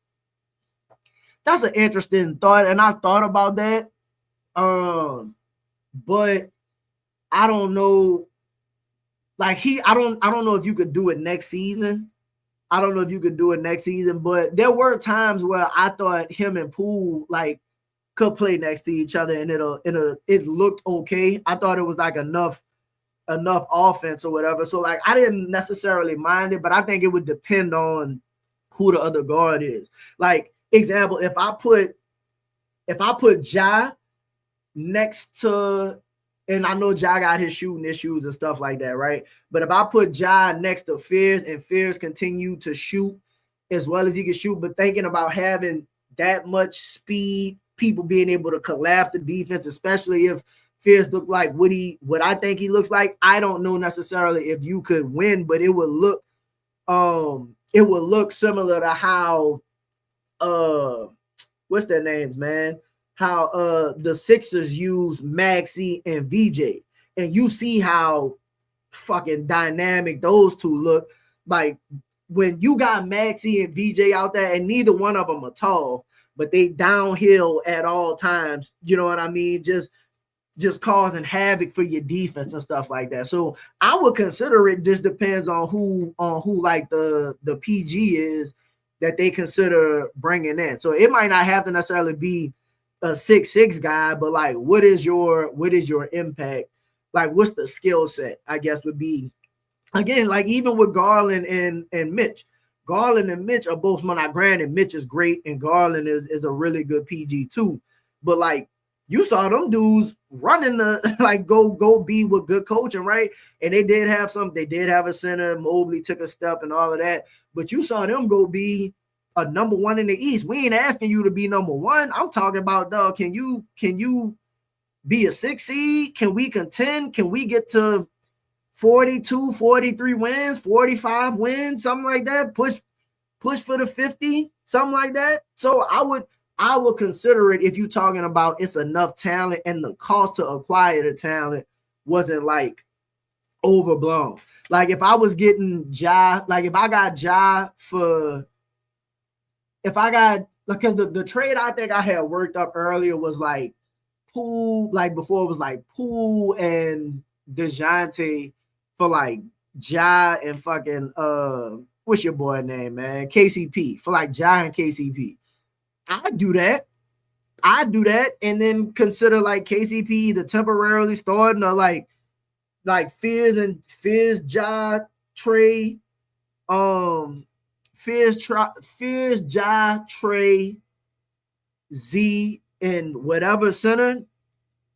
that's an interesting thought, and I've thought about that. But I don't know. Like I don't know if you could do it next season. But there were times where I thought him and Poole like could play next to each other, and it looked okay. I thought it was like enough offense or whatever. So like I didn't necessarily mind it, but I think it would depend on who the other guard is. Like example, if I put Ja next to, and I know Ja got his shooting issues and stuff like that, right? But if I put Ja next to Fears and Fears continue to shoot as well as he can shoot, but thinking about having that much speed, people being able to collapse the defense, especially if Fears look like what I think he looks like, I don't know necessarily if you could win, but it would look similar to how what's their names, man? How the Sixers use Maxey and VJ, and you see how fucking dynamic those two look. Like when you got Maxey and VJ out there, and neither one of them are tall, but they downhill at all times. You know what I mean? Just causing havoc for your defense and stuff like that. So I would consider it. Just depends on who like the PG is that they consider bringing in. So it might not have to necessarily be a 6'6" guy, but like, what is your impact? Like, what's the skill set? I guess would be, again, like even with Garland and Mitch. Garland and Mitch are both, not granted, Mitch is great and Garland is a really good PG too. But like you saw them dudes running the like go be with good coaching, right? And they did have a center. Mobley took a step and all of that, but you saw them go be a number one in the East. We ain't asking you to be number one. I'm talking about, dog, can you be a 6 seed? Can we contend? Can we get to 42, 43 wins, 45 wins, something like that? Push for the 50, something like that. So I would consider it if you're talking about it's enough talent and the cost to acquire the talent wasn't like overblown. Like if I was getting Ja, like if I got Ja for, if I got, because the trade I think I had worked up earlier was like Poole, like before it was like Poole and DeJounte for like Ja and fucking what's your boy name, man? KCP, for like Ja and KCP. I'd do that. And then consider like KCP either temporarily starting or like Fizz Ja Trey, Fizz Ja Trey Z and whatever center.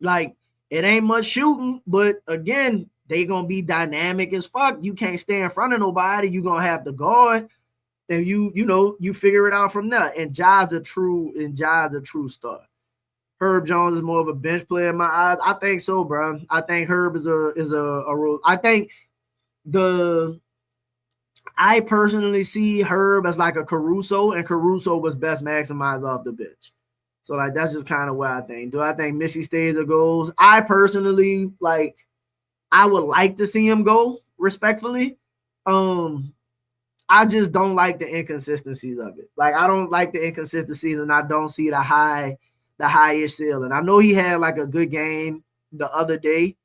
Like it ain't much shooting, but again, they gonna be dynamic as fuck. You can't stay in front of nobody. You gonna have to guard, and you figure it out from there. And Ja's a true star. Herb Jones is more of a bench player in my eyes. I think so, bro. I think Herb is a role. I think I personally see Herb as like a Caruso, and Caruso was best maximized off the bench. So like that's just kind of what I think. Do I think Missy stays or goes? I personally like. I would like to see him go respectfully. I just don't like the inconsistencies of it. Like I don't like the inconsistencies, and I don't see the highest ceiling. I know he had like a good game the other day,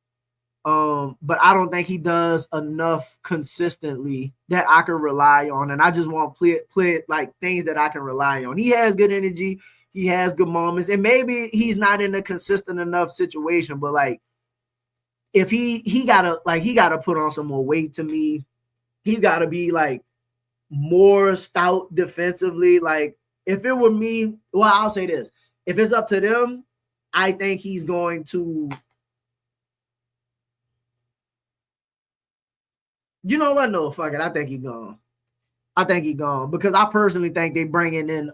but I don't think he does enough consistently that I can rely on. And I just want to play like things that I can rely on. He has good energy. He has good moments, and maybe he's not in a consistent enough situation, but like if he gotta put on some more weight to me. He's gotta be like more stout defensively. Like if it were me, well, I'll say this. If it's up to them, I think he's going to, you know what? No, fuck it. I think he's gone. Because I personally think they bringing in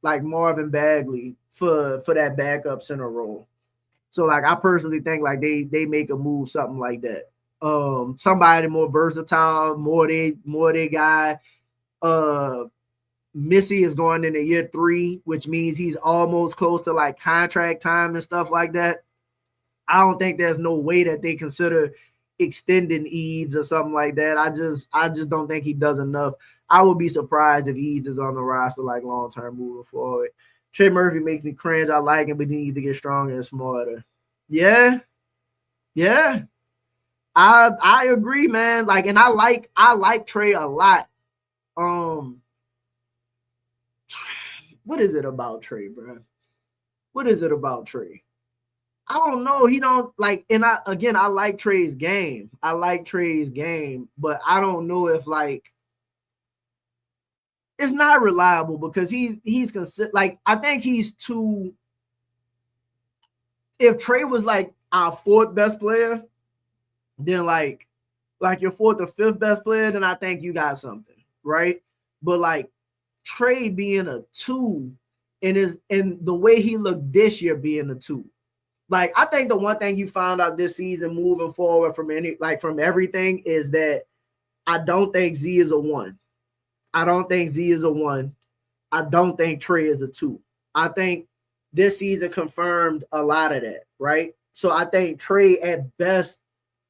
like Marvin Bagley for that backup center role. So like I personally think like they make a move, something like that. Somebody more versatile, more they guy. Missy is going into year 3, which means he's almost close to like contract time and stuff like that. I don't think there's no way that they consider extending Eves or something like that. I just don't think he does enough. I would be surprised if Eves is on the roster like long term moving forward. Trey Murphy makes me cringe. I like him, but he needs to get stronger and smarter. Yeah. I agree, man. Like, and I like Trey a lot. What is it about Trey, bro? What is it about Trey? I don't know. He don't like, and I like Trey's game. But I don't know if like it's not reliable because he's consistent. Like I think he's too. If Trey was like our 4th best player, then like your 4th or 5th best player, then I think you got something, right? But like Trey being a 2 and the way he looked this year being a 2. Like I think the one thing you found out this season moving forward from everything is that I don't think Z is a 1. I don't think Trey is a 2. I think this season confirmed a lot of that, right? So I think Trey at best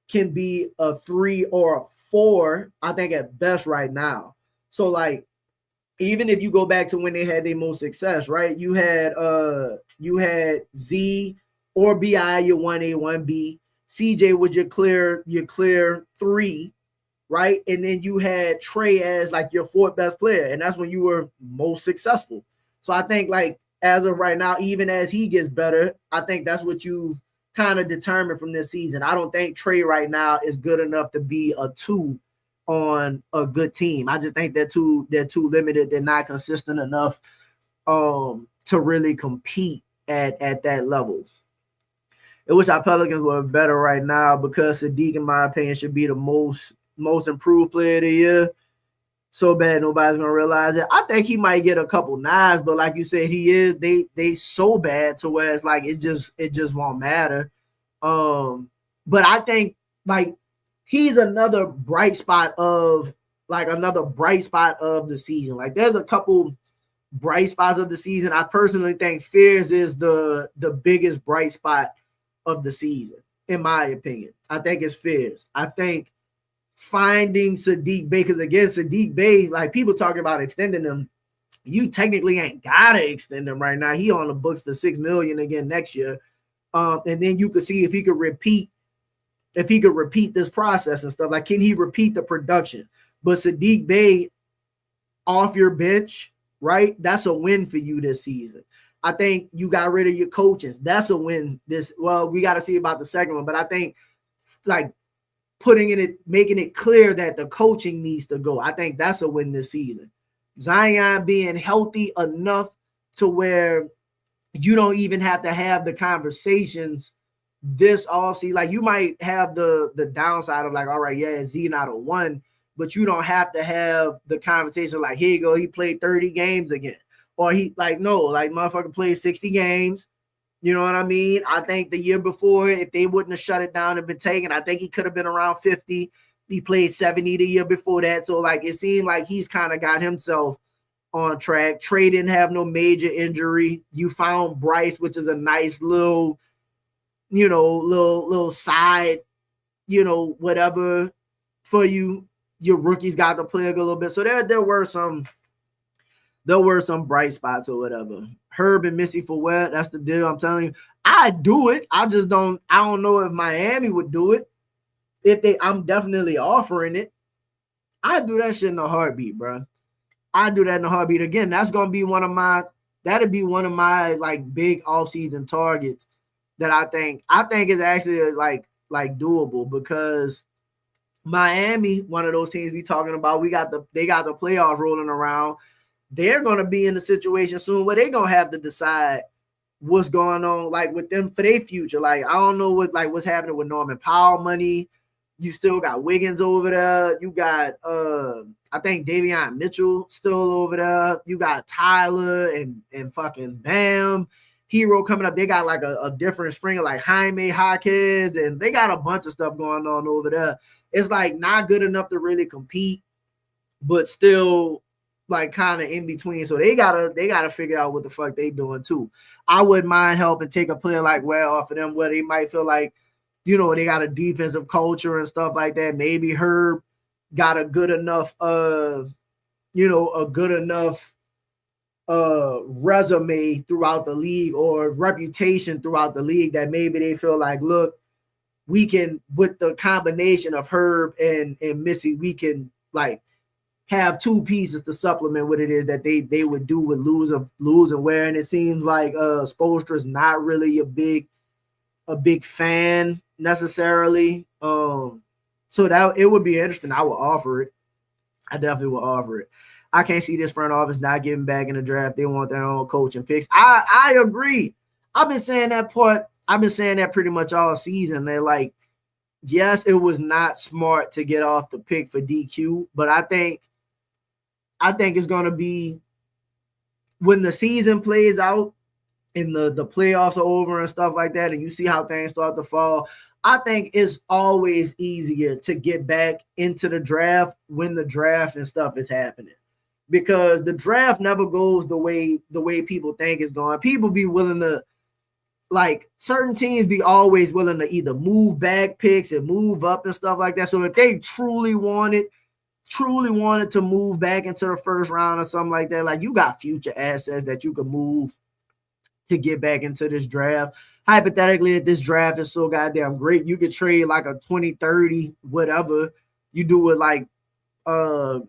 can be a 3 or a 4, I think at best right now. So like even if you go back to when they had their most success, right? You had Z or BI, your 1A, 1B. CJ was your clear 3, right? And then you had Trey as like your 4th best player, and that's when you were most successful. So I think like as of right now, even as he gets better, I think that's what you've kind of determined from this season. I don't think Trey right now is good enough to be a 2 on a good team. I just think they're too limited. They're not consistent enough to really compete at that level. I wish our Pelicans were better right now because Sadiq, in my opinion, should be the most improved player of the year. so bad nobody's gonna realize it. I think he might get a couple nines, but like you said, he is they so bad to where it's like it just won't matter. But I think like he's another bright spot of the season. Like there's a couple bright spots of the season. I personally think Fears is the biggest bright spot of the season, in my opinion. I think it's Fears. I think finding Saddiq Bey, because again, Saddiq Bey, like people talking about extending him, you technically ain't gotta extend him right now. He on the books for $6 million again next year. And then you could see if he could repeat this process and stuff. Like, can he repeat the production? But Saddiq Bey off your bench, right? That's a win for you this season. I think you got rid of your coaches. That's a win. We got to see about the second one, but I think like making it clear that the coaching needs to go. I think that's a win this season. Zion being healthy enough to where you don't even have to have the conversations this offseason. Like you might have the downside of like, all right, yeah, Z not a one, but you don't have to have the conversation like, here you go, he played 30 games again. Or he like, no, like motherfucker played 60 games. You know what I mean? I think the year before, if they wouldn't have shut it down and been taken, I think he could have been around 50. He played 70 the year before that. So like it seemed like he's kind of got himself on track. Trey didn't have no major injury. You found Bryce, which is a nice little side, whatever for you. Your rookies got to play a little bit. So there were some bright spots or whatever. Herb and Missy for what? That's the deal. I'm telling you, I do it. I don't know if Miami would do it. I'm definitely offering it. I do that shit in a heartbeat, bro. I do that in a heartbeat. Again, that'd be one of my like big offseason targets that I think is actually like doable, because Miami, one of those teams we talking about, they got the playoffs rolling around. They're going to be in a situation soon where they're going to have to decide what's going on, like with them for their future. Like, I don't know what's happening with Norman Powell money. You still got Wiggins over there. You got, I think Davion Mitchell still over there. You got Tyler and fucking Bam Hero coming up. They got like a different string of like Jaime Jaquez, and they got a bunch of stuff going on over there. It's like not good enough to really compete, but still like kind of in between. So they gotta figure out what the fuck they doing too. I wouldn't mind helping take a player like Ware off of them where they might feel like, they got a defensive culture and stuff like that. Maybe Herb got a good enough resume throughout the league or reputation throughout the league that maybe they feel like, look, we can, with the combination of Herb and Missy, we can like have two pieces to supplement what it is that they would do with lose and Ware. And it seems like Spoelstra's not really a big fan necessarily. So that it would be interesting. I would offer it. I definitely would offer it. I can't see this front office not getting back in the draft. They want their own coaching picks. I agree. I've been saying that pretty much all season. They're like, yes, it was not smart to get off the pick for DQ, but I think it's going to be when the season plays out and the playoffs are over and stuff like that, and you see how things start to fall. I think it's always easier to get back into the draft when the draft and stuff is happening, because the draft never goes the way people think it's going. People be willing to, like, certain teams be always willing to either move back picks and move up and stuff like that. So if they truly wanted to move back into the first round or something like that, like, you got future assets that you can move to get back into this draft. Hypothetically, if this draft is so goddamn great, you could trade like a 20-30, whatever. You do it like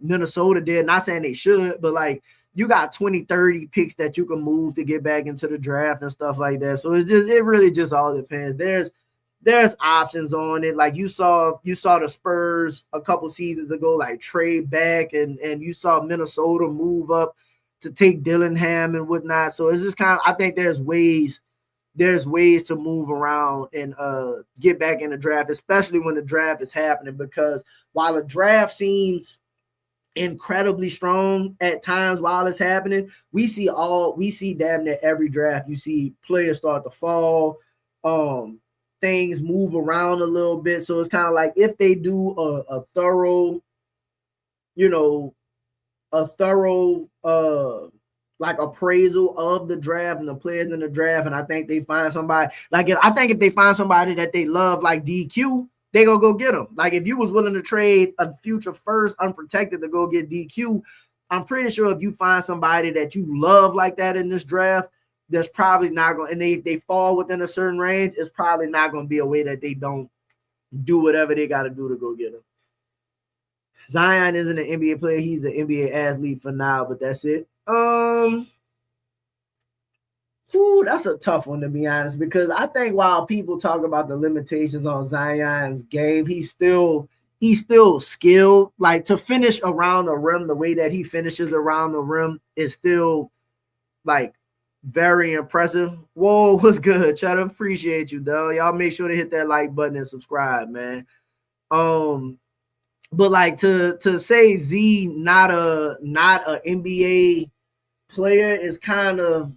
Minnesota did. Not saying they should, but like you got 20-30 picks that you can move to get back into the draft and stuff like that. So it really just all depends. There's options on it. Like you saw the Spurs a couple seasons ago, like trade back, and you saw Minnesota move up to take Dillingham and whatnot. So it's just kind of, I think there's ways to move around and get back in the draft, especially when the draft is happening, because while the draft seems incredibly strong at times while it's happening. We see damn near every draft. You see players start to fall, things move around a little bit. So it's kind of like if they do a thorough, like appraisal of the draft and the players in the draft, and I think they find somebody if they find somebody that they love like DQ, they gonna go get them. Like if you was willing to trade a future first unprotected to go get DQ, I'm pretty sure if you find somebody that you love like that in this draft, there's probably not going, and they fall within a certain range, it's probably not going to be a way that they don't do whatever they got to do to go get him. Zion isn't an NBA player. He's an NBA athlete for now, but that's it. That's a tough one, to be honest, because I think while people talk about the limitations on Zion's game, he's still skilled. Like to finish around the rim, the way that he finishes around the rim is still like very impressive. Whoa, what's good, Cheddar? Appreciate you, though. Y'all make sure to hit that like button and subscribe, man. But like to say Z not a NBA player is kind of,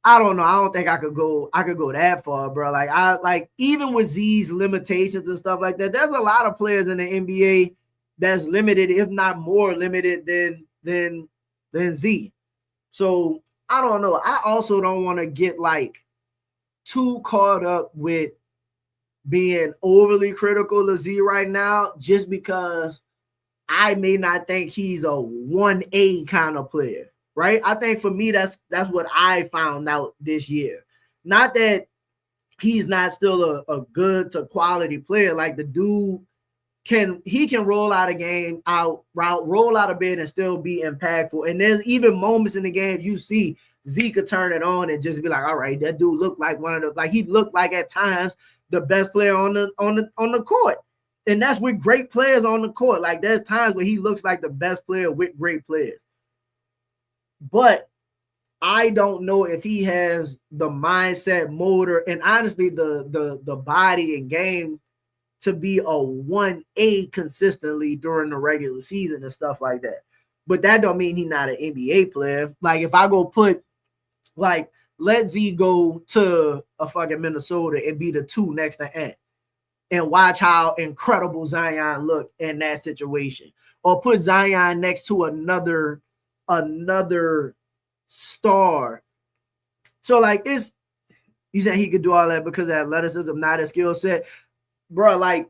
I don't know. I don't think I could go that far, bro. Like even with Z's limitations and stuff like that, there's a lot of players in the NBA that's limited, if not more limited than Z. So I don't know. I also don't want to get like too caught up with being overly critical of Z right now, just because I may not think he's a 1A kind of player, right? I think for me, that's what I found out this year. Not that he's not still a good to quality player. Like the dude can roll out a game roll out of bed and still be impactful. And there's even moments in the game you see Z could turn it on and just be like, all right, that dude looked like one of the, like he looked like at times the best player on the court. And that's with great players on the court. Like there's times where he looks like the best player with great players. But I don't know if he has the mindset, motor, and honestly the body and game to be a 1A consistently during the regular season and stuff like that. But that don't mean he's not an NBA player. Like if I go put, like, let Z go to a fucking Minnesota and be the 2 next to Ant and watch how incredible Zion looked in that situation. Or put Zion next to another star. So like you said he could do all that because of athleticism, not a skill set. Bro, like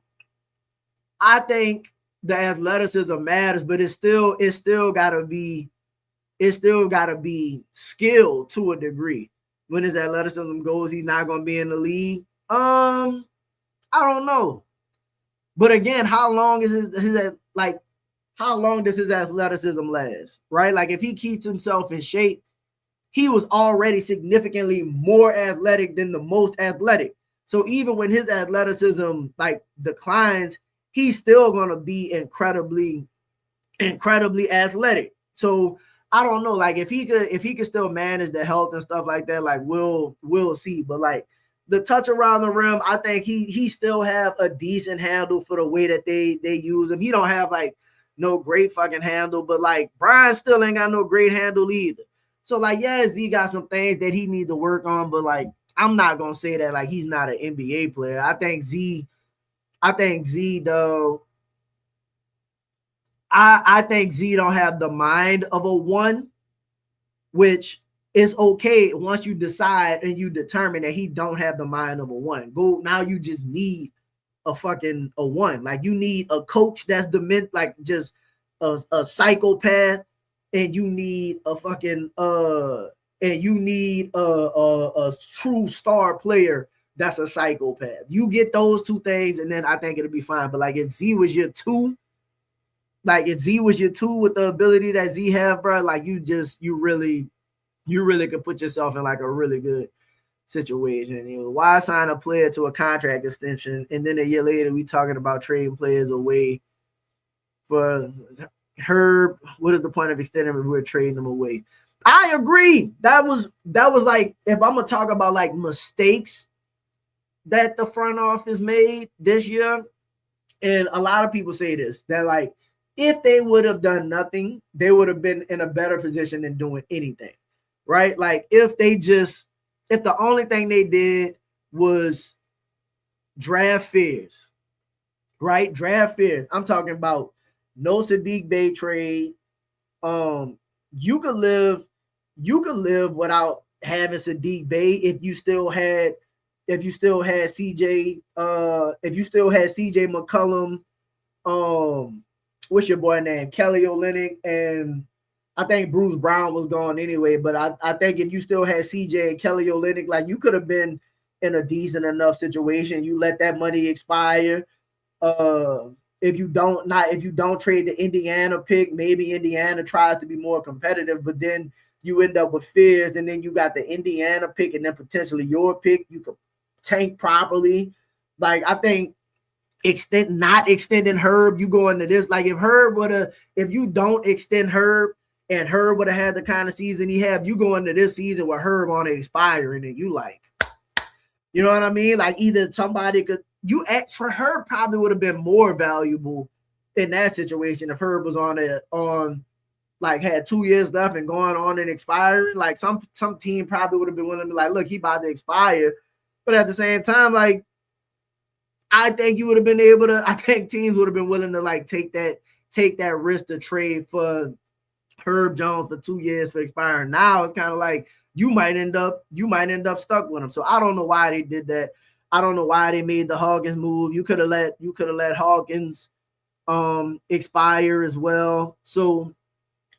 I think the athleticism matters, but it still gotta be skill to a degree. When his athleticism goes, he's not gonna be in the league. I don't know. But again, how long does his athleticism last? Right? Like if he keeps himself in shape, he was already significantly more athletic than the most athletic. So even when his athleticism like declines, he's still gonna be incredibly athletic. So I don't know, like if he could still manage the health and stuff like that, like we'll see. But like the touch around the rim, I think he still have a decent handle for the way that they use him. He don't have like no great fucking handle, but like Brian still ain't got no great handle either. So like, yeah, Z got some things that he need to work on, but like I'm not gonna say that like he's not an NBA player. I think Z though. I think Z don't have the mind of a 1, which is okay once you decide and you determine that he don't have the mind of a 1. Go now, you just need a 1. Like you need a coach that's like just a psychopath, and you need a true star player that's a psychopath. You get those 2 things, and then I think it'll be fine. But like if Z was your 2, with the ability that Z have, bro, like you really could put yourself in like a really good situation. You know, why sign a player to a contract extension and then a year later we talking about trading players away for Herb? What is the point of extending if we're trading them away? I agree. That was like, if I'm gonna talk about like mistakes that the front office made this year, and a lot of people say this, that like if they would have done nothing, they would have been in a better position than doing anything, right? Like if the only thing they did was draft Fears, right? Draft Fears. I'm talking about no Sadiq Bey trade. You could live without having Sadiq Bey if you still had CJ, McCollum, what's your boy name? Kelly Olynyk, and I think Bruce Brown was gone anyway. But I think if you still had CJ and Kelly Olynyk, like you could have been in a decent enough situation. You let that money expire. If you don't trade the Indiana pick, maybe Indiana tries to be more competitive, but then you end up with Fears, and then you got the Indiana pick, and then potentially your pick. You could tank properly. Like I think not extending Herb, you go into this. Like if you don't extend Herb and Herb would have had the kind of season he had, you go into this season with Herb on it expiring, and you like, you know what I mean? Like either somebody could, you act for Herb probably would have been more valuable in that situation if Herb was on like had 2 years left and going on and expiring. Like some team probably would have been willing to be like, look, he about to expire. But at the same time, like I think you would have been able to, I think teams would have been willing to like take that risk to trade for Herb Jones for 2 years for expiring. Now it's kind of like you might end up stuck with him. So I don't know why they did that. I don't know why they made the Hawkins move. You could have let Hawkins expire as well. So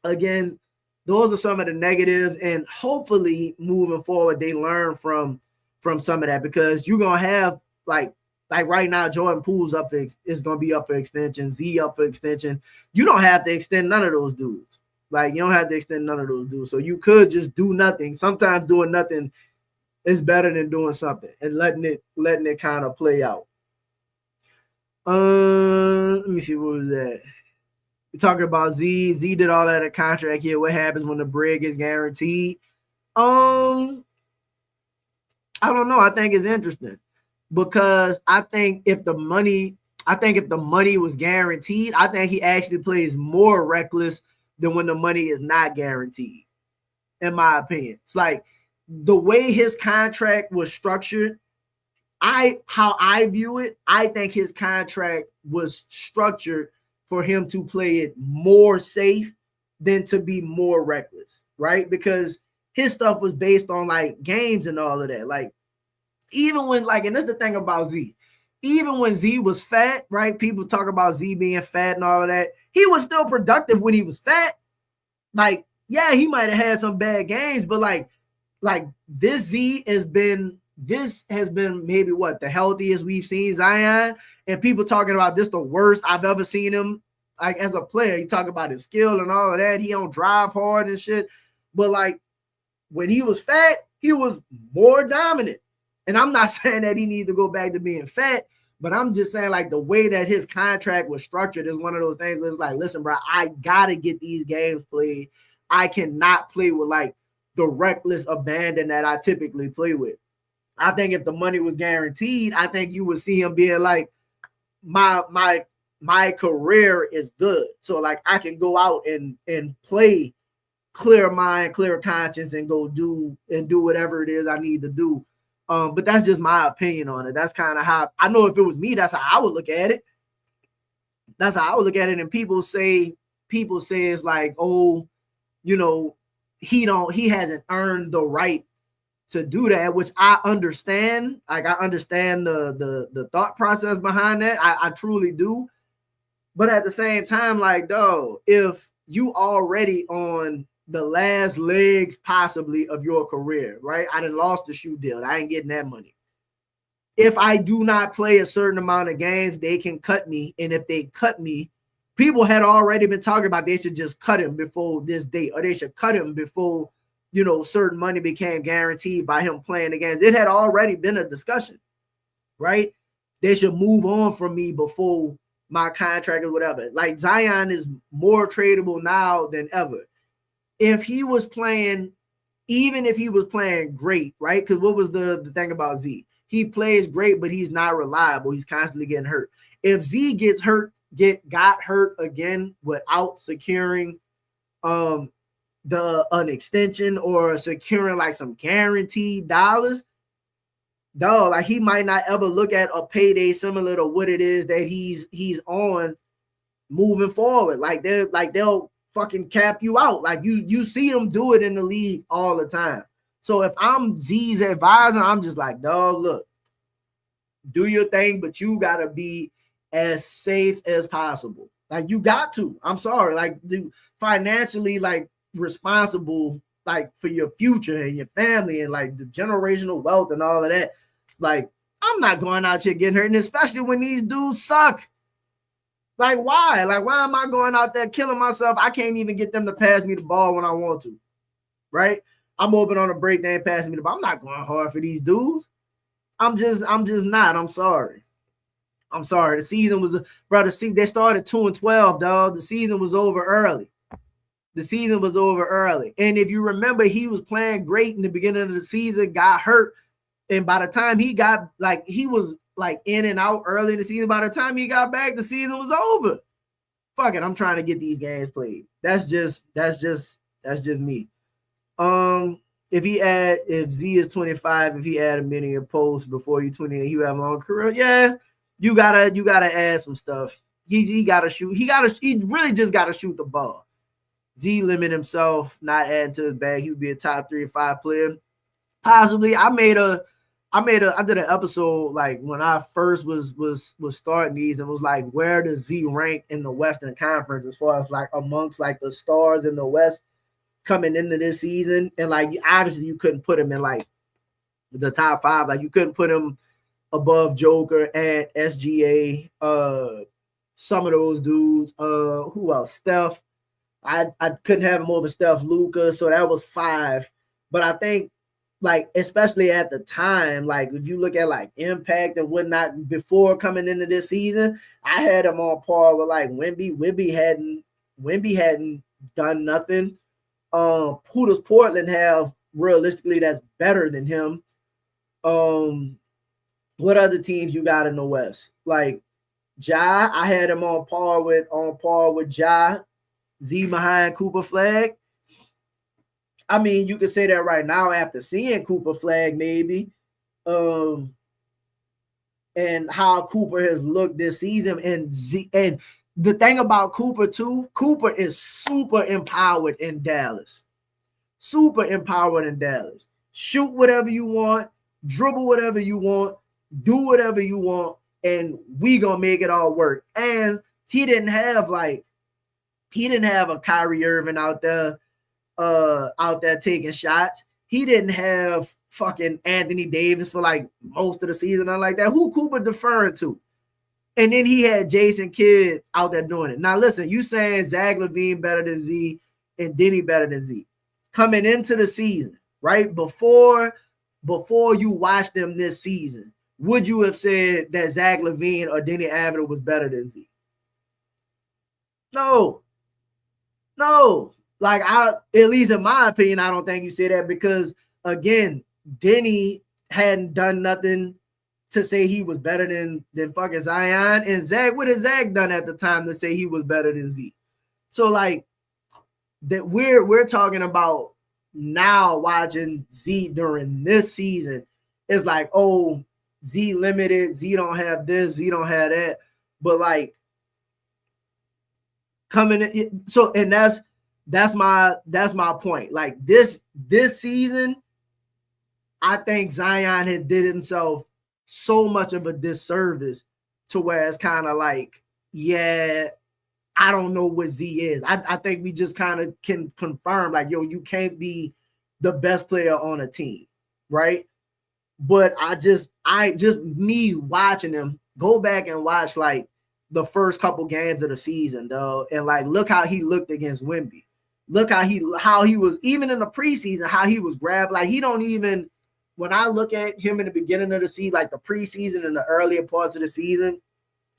again, those are some of the negatives, and hopefully moving forward they learn from some of that, because you're gonna have like right now Jordan Poole's is gonna be up for extension, Z up for extension. You don't have to extend none of those dudes. Like you don't have to extend none of those dudes. So you could just do nothing. Sometimes doing nothing is better than doing something and letting it kind of play out. Let me see, what was that? We're talking about Z. Z did all that in a contract here. What happens when the break is guaranteed? I don't know. I think it's interesting because I think if the money was guaranteed, I think he actually plays more reckless than when the money is not guaranteed, in my opinion. It's like the way his contract was structured, how I view it, I think his contract was structured for him to play it more safe than to be more reckless, right? Because his stuff was based on like games and all of that. Like even when like, and that's the thing about Z, even when Z was fat, right? People talk about Z being fat and all of that. He was still productive when he was fat. Like, yeah, he might have had some bad games, but like this has been maybe what the healthiest we've seen Zion, and people talking about this the worst I've ever seen him like as a player. You talk about his skill and all of that. He don't drive hard and shit, but like when he was fat, he was more dominant. And I'm not saying that he needs to go back to being fat, but I'm just saying like the way that his contract was structured is one of those things where it's like, listen, bro, I gotta get these games played. I cannot play with like the reckless abandon that I typically play with. I think if the money was guaranteed, I think you would see him being like, my career is good. So like I can go out and play clear mind, clear conscience, and go do whatever it is I need to do. But that's just my opinion on it. That's kind of how I know if it was me, that's how I would look at it. That's how I would look at it. And people say it's like, oh, you know, he hasn't earned the right to do that, which I understand. Like I understand the thought process behind that. I truly do. But at the same time, like, though, if you already on the last legs possibly of your career, right? I done lost the shoe deal. I ain't getting that money. If I do not play a certain amount of games, they can cut me. And if they cut me, people had already been talking about they should just cut him before this date, or they should cut him before, you know, certain money became guaranteed by him playing the games. It had already been a discussion, right? They should move on from me before my contract or whatever. Like Zion is more tradable now than ever. If he was playing, even if he was playing great, right? Because what was the thing about Z? He plays great, but he's not reliable. He's constantly getting hurt. If Z gets hurt got hurt again without securing an extension or securing like some guaranteed dollars, dog, like he might not ever look at a payday similar to what it is that he's on moving forward. Like they'll fucking cap you out. Like you see them do it in the league all the time. So if I'm Z's advisor, I'm just like, dog, look, do your thing, but you gotta be as safe as possible. Like you got to. I'm sorry, like financially, like responsible, like for your future and your family and like the generational wealth and all of that. Like I'm not going out here getting hurt, and especially when these dudes suck. Like why? Like why am I going out there killing myself? I can't even get them to pass me the ball when I want to. Right? I'm open on a break, they ain't passing me the ball. I'm not going hard for these dudes. I'm just not. I'm sorry. The season was, brother. See, they started 2-12, dog. The season was over early. And if you remember, he was playing great in the beginning of the season, got hurt. And by the time he got, like, he was like in and out early in the season. By the time he got back, the season was over. Fuck it. I'm trying to get these games played. That's just me. If Z is 25, if he add a million posts before you 28, you have a long career. Yeah, you gotta add some stuff. He gotta shoot. He really just gotta shoot the ball. Z limit himself, not adding to his bag. He would be a top 3 or 5 player. Possibly. I did an episode like when I first was starting these, and was like, where does Z rank in the Western Conference as far as like amongst like the stars in the West coming into this season? And like obviously you couldn't put him in like the top 5. Like you couldn't put him above Joker and SGA. Some of those dudes. Who else? Steph. I couldn't have him over Steph, Luka. So that was 5. But I think like especially at the time, like if you look at like impact and whatnot before coming into this season, I had him on par with like Wemby. Wemby hadn't done nothing. Who does Portland have realistically that's better than him? What other teams you got in the West? Like Ja, I had him on par with Ja. Z behind Cooper Flag. I mean, you could say that right now after seeing Cooper Flag, maybe. And how Cooper has looked this season. And the thing about Cooper, too, Cooper is super empowered in Dallas. Shoot whatever you want, dribble whatever you want, do whatever you want, and we gonna make it all work. And he didn't have a Kyrie Irving out there taking shots. He didn't have fucking Anthony Davis for like most of the season or like that. Who Cooper deferring to? And then he had Jason Kidd out there doing it. Now listen, you saying Zach LaVine better than Z and Denny better than Z. Coming into the season, right? Before you watched them this season, would you have said that Zach LaVine or Denny Avdija was better than Z? No. Like at least in my opinion, I don't think you say that because again, Denny hadn't done nothing to say he was better than fucking Zion. And Zach, what has Zach done at the time to say he was better than Z? So like that we're talking about now watching Z during this season. It's like, oh, Z limited, Z don't have this, Z don't have that. But like coming in, so and that's my point. Like this season, I think Zion had did himself so much of a disservice to where it's kind of like, yeah, I don't know what Z is. I think we just kind of can confirm like, yo, you can't be the best player on a team, right? But me watching him, go back and watch like the first couple games of the season, though, and like look how he looked against Wemby. Look how he was even in the preseason, how he was grabbed. Like he don't even, when I look at him in the beginning of the season, like the preseason and the earlier parts of the season,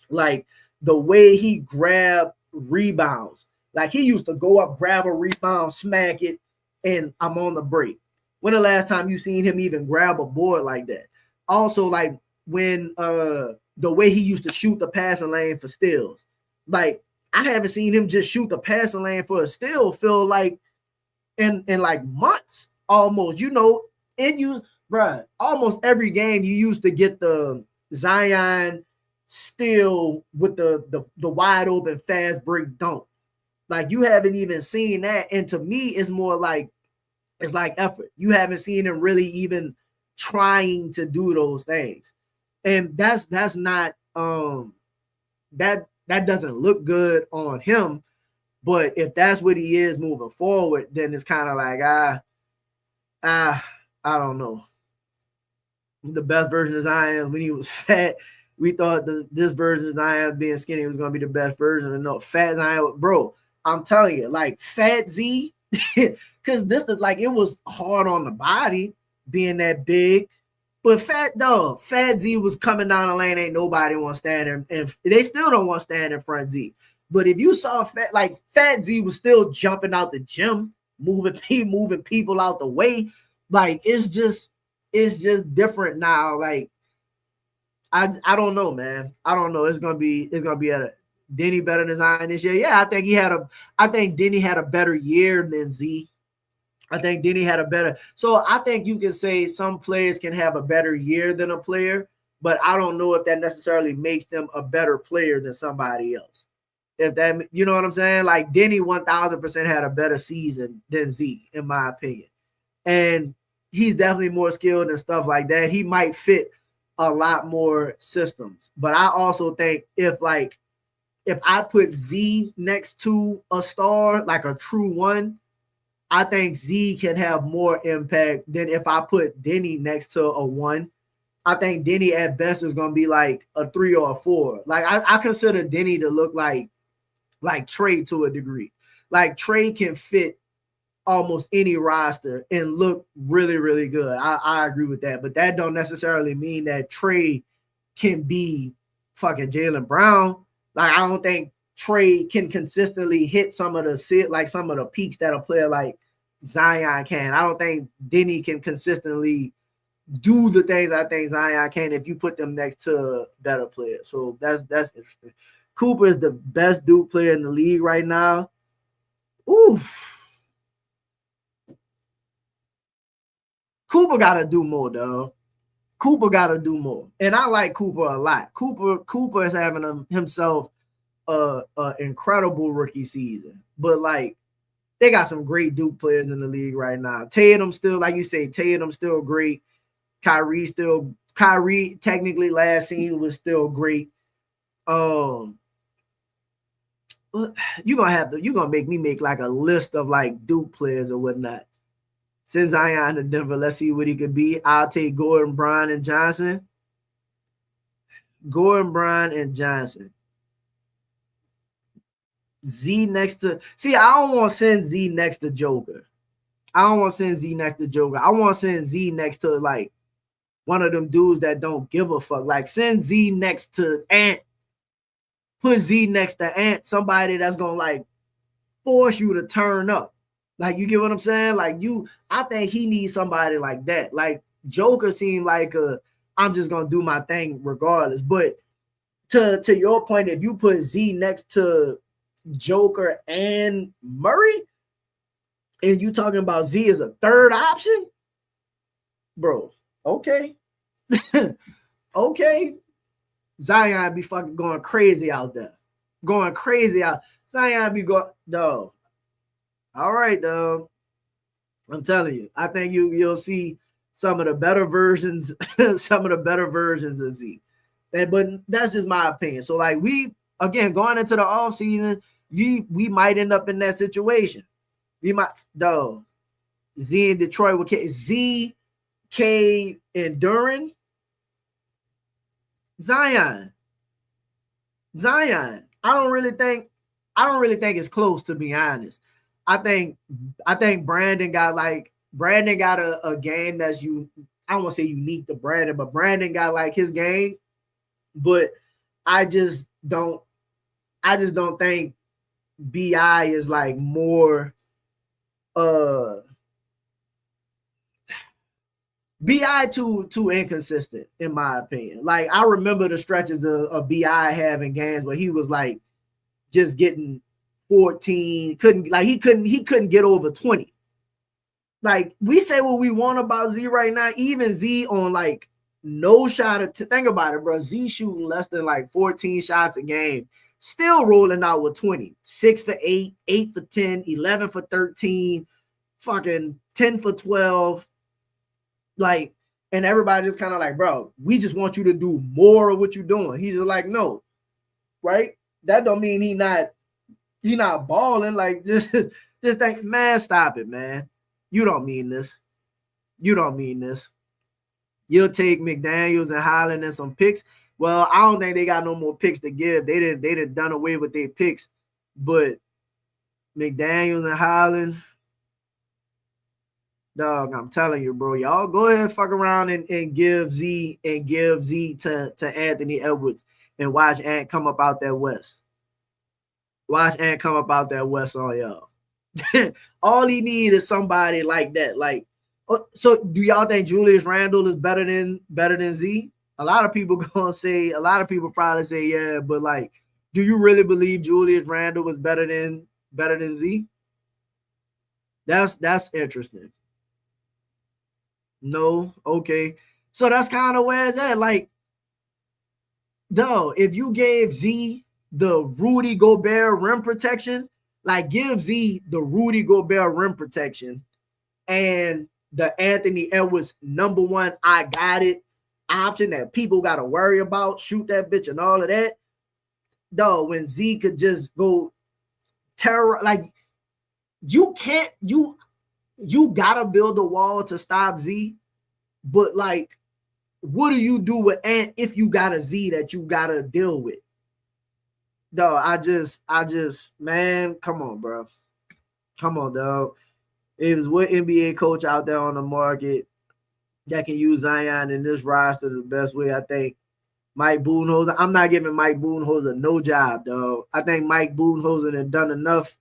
like the way he grabbed rebounds, like he used to go up, grab a rebound, smack it, and I'm on the break. When the last time you seen him even grab a board like that? Also, like when the way he used to shoot the passing lane for steals. Like, I haven't seen him just shoot the passing lane for a steal, feel like in like months almost, and you, bruh, almost every game you used to get the Zion steal with the wide open fast break dunk. Like, you haven't even seen that. And to me, it's more like, it's like effort. You haven't seen him really even trying to do those things. And that's not that doesn't look good on him. But if that's what he is moving forward, then it's kind of like, I don't know. The best version of Zion when he was fat. We thought this version of Zion being skinny was going to be the best version. And no, fat Zion, bro, I'm telling you, like, fat Z, because this is like, it was hard on the body being that big. But fat Z was coming down the lane. Ain't nobody want to stand in, and they still don't want to stand in front Z. But if you saw fat Z was still jumping out the gym, moving people out the way. Like, it's just different now. Like, I don't know, man. I don't know. It's gonna be a Denny better than Zion this year. Yeah, I think Denny had a better year than Z. I think Denny had a better. So I think you can say some players can have a better year than a player, but I don't know if that necessarily makes them a better player than somebody else. If that, you know what I'm saying? Like, Denny 1000% had a better season than Z, in my opinion. And he's definitely more skilled and stuff like that. He might fit a lot more systems. But I also think if I put Z next to a star, like a true one, I think Z can have more impact than if I put Denny next to a one. I think Denny at best is going to be like a 3 or a 4. Like, I consider Denny to look like Trey to a degree. Like, Trey can fit almost any roster and look really, really good. I agree with that. But that don't necessarily mean that Trey can be fucking Jaylen Brown. Like, I don't think Trey can consistently hit some of the peaks that a player like Zion can. I don't think Denny can consistently do the things I think Zion can if you put them next to better players. So that's interesting. Cooper is the best Duke player in the league right now. Oof. Cooper got to do more, dog. Cooper got to do more. And I like Cooper a lot. Cooper is having himself a incredible rookie season. But, like, they got some great Duke players in the league right now. Tatum still, like you say, Tatum still great. Kyrie technically last season was still great. You're gonna make me make like a list of like Duke players or whatnot. Since Zion to Denver, let's see what he could be. I'll take Gordon, Brown, and Johnson. Gordon, Brown, and Johnson. Z next to, see, I don't want to send Z next to Joker. I don't want to send Z next to Joker. I want to send Z next to like one of them dudes that don't give a fuck. Like, send Z next to Ant. Put Z next to Ant, somebody that's gonna like force you to turn up. Like, you get what I'm saying? Like, I think he needs somebody like that. Like, Joker seemed like I'm just gonna do my thing regardless. But to your point, if you put Z next to Joker and Murray, and you talking about Z as a third option, bro, okay. Okay. Zion be fucking going crazy out there. Going crazy out. Zion be going, dog. All right, dog. I'm telling you. I think you'll see some of the better versions, some of the better versions of Z. But that's just my opinion. So, like, we, again, going into the offseason, we might end up in that situation. We might, dog. Z in Detroit with Z, K, and Duran. Zion. I don't really think it's close, to be honest. I think Brandon got a game that's I don't want to say unique to Brandon, but Brandon got like his game. But I just don't think BI is like more BI too inconsistent, in my opinion. Like, I remember the stretches of BI having games where he was like just getting 14. He couldn't get over 20. Like, we say what we want about Z right now. Even Z on like no shot. Think about it, bro. Z shooting less than like 14 shots a game, still rolling out with 20, 6 for 8, 8 for 10, 11 for 13, fucking 10 for 12. Like, and everybody just kind of like, bro, we just want you to do more of what you're doing. He's just like, no, right? That don't mean he not balling. Like, just think, man, stop it, man. You don't mean this. You don't mean this. You'll take McDaniels and Highland and some picks. Well, I don't think they got no more picks to give. They didn't done away with their picks. But McDaniels and Highland, dog, I'm telling you, bro, y'all go ahead, fuck around and give Z to Anthony Edwards and watch Ant come up out that West. Watch Ant come up out that West on y'all. All he need is somebody like that. Like, so do y'all think Julius Randle is better than Z? A lot of people probably say yeah, but like, do you really believe Julius Randle was better than Z? That's interesting. No, okay. So that's kind of where it's at. Like, though, if you gave Z the Rudy Gobert rim protection, like, give Z the Rudy Gobert rim protection and the Anthony Edwards number one, I got it option that people got to worry about, shoot that bitch and all of that. Though, when Z could just go terror, like, you gotta build a wall to stop Z, but like, what do you do with Ant if you got a Z that you gotta deal with? No, I just, man, come on, bro. Come on, dog. It was what NBA coach out there on the market that can use Zion in this roster the best way. I think Mike Budenholzer. I'm not giving Mike Budenholzer no job, dog. I think Mike Budenholzer has done enough,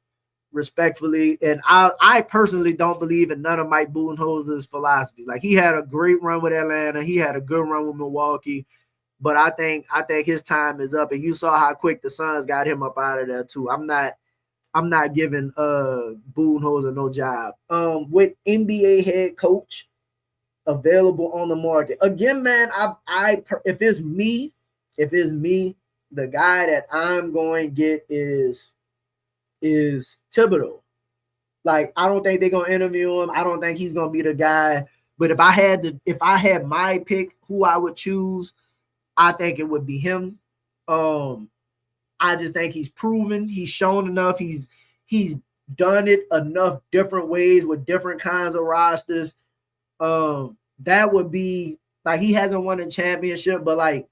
respectfully, and I personally don't believe in none of Mike Budenholzer's philosophies. Like, he had a great run with Atlanta. He had a good run with Milwaukee. But I think his time is up, and you saw how quick the Suns got him up out of there too. I'm not giving Budenholzer no job. With NBA head coach available on the market again, man. If it's me, the guy that I'm going to get is Thibodeau. Like, I don't think they're gonna interview him. I don't think he's gonna be the guy. But if I had my pick, who I would choose, I think it would be him. I just think he's proven, he's shown enough, he's done it enough different ways with different kinds of rosters. That would be like, he hasn't won a championship, but like,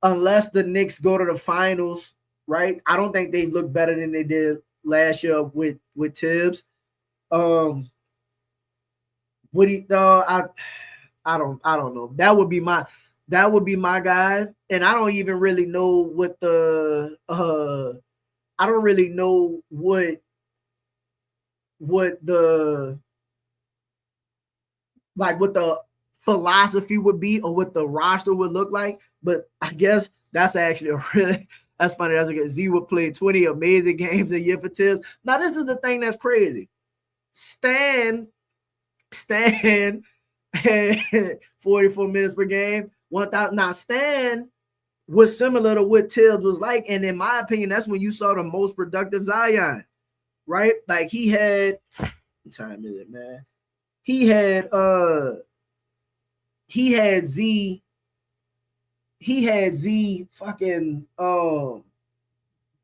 unless the Knicks go to the finals, right? I don't think they look better than they did last year with Tibbs. I don't know. That would be my guy, and I don't even really know what the philosophy would be or what the roster would look like. But I guess that's actually that's funny. That's like Z would play 20 amazing games a year for Tibbs. Now, this is the thing that's crazy. Stan had 44 minutes per game. 1,000. Now, Stan was similar to what Tibbs was like, and in my opinion, that's when you saw the most productive Zion, right? Like, he had, what time is it, man? He had Z fucking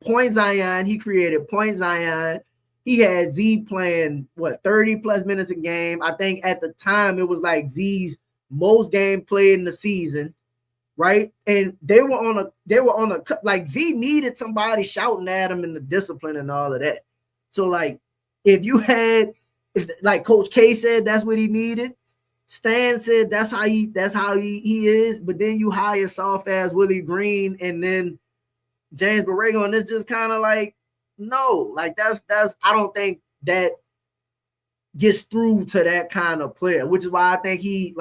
point Zion. He created point Zion. He had Z playing 30 plus minutes a game. I think at the time it was like Z's most game played in the season, right? And they were on a like, Z needed somebody shouting at him in the discipline and all of that. So like, if you had, like Coach K said, that's what he needed. Stan said that's how he is. But then you hire soft ass Willie Green and then James Borrego, and it's just kind of like, no, like that's I don't think that gets through to that kind of player, which is why I think he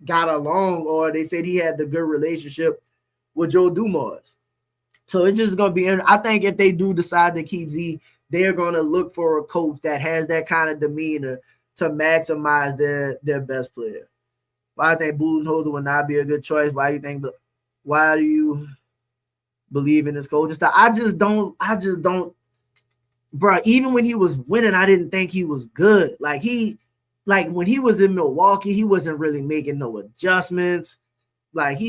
got along, or they said he had the good relationship with Joe Dumars. So it's just gonna be. I think if they do decide to keep Z, they're gonna look for a coach that has that kind of demeanor to maximize their best player. Why I think Budenholzer would not be a good choice. Why do you think? Why do you believe in this coaching style? I just don't, bro. Even when he was winning, I didn't think he was good. Like when he was in Milwaukee, he wasn't really making no adjustments. Like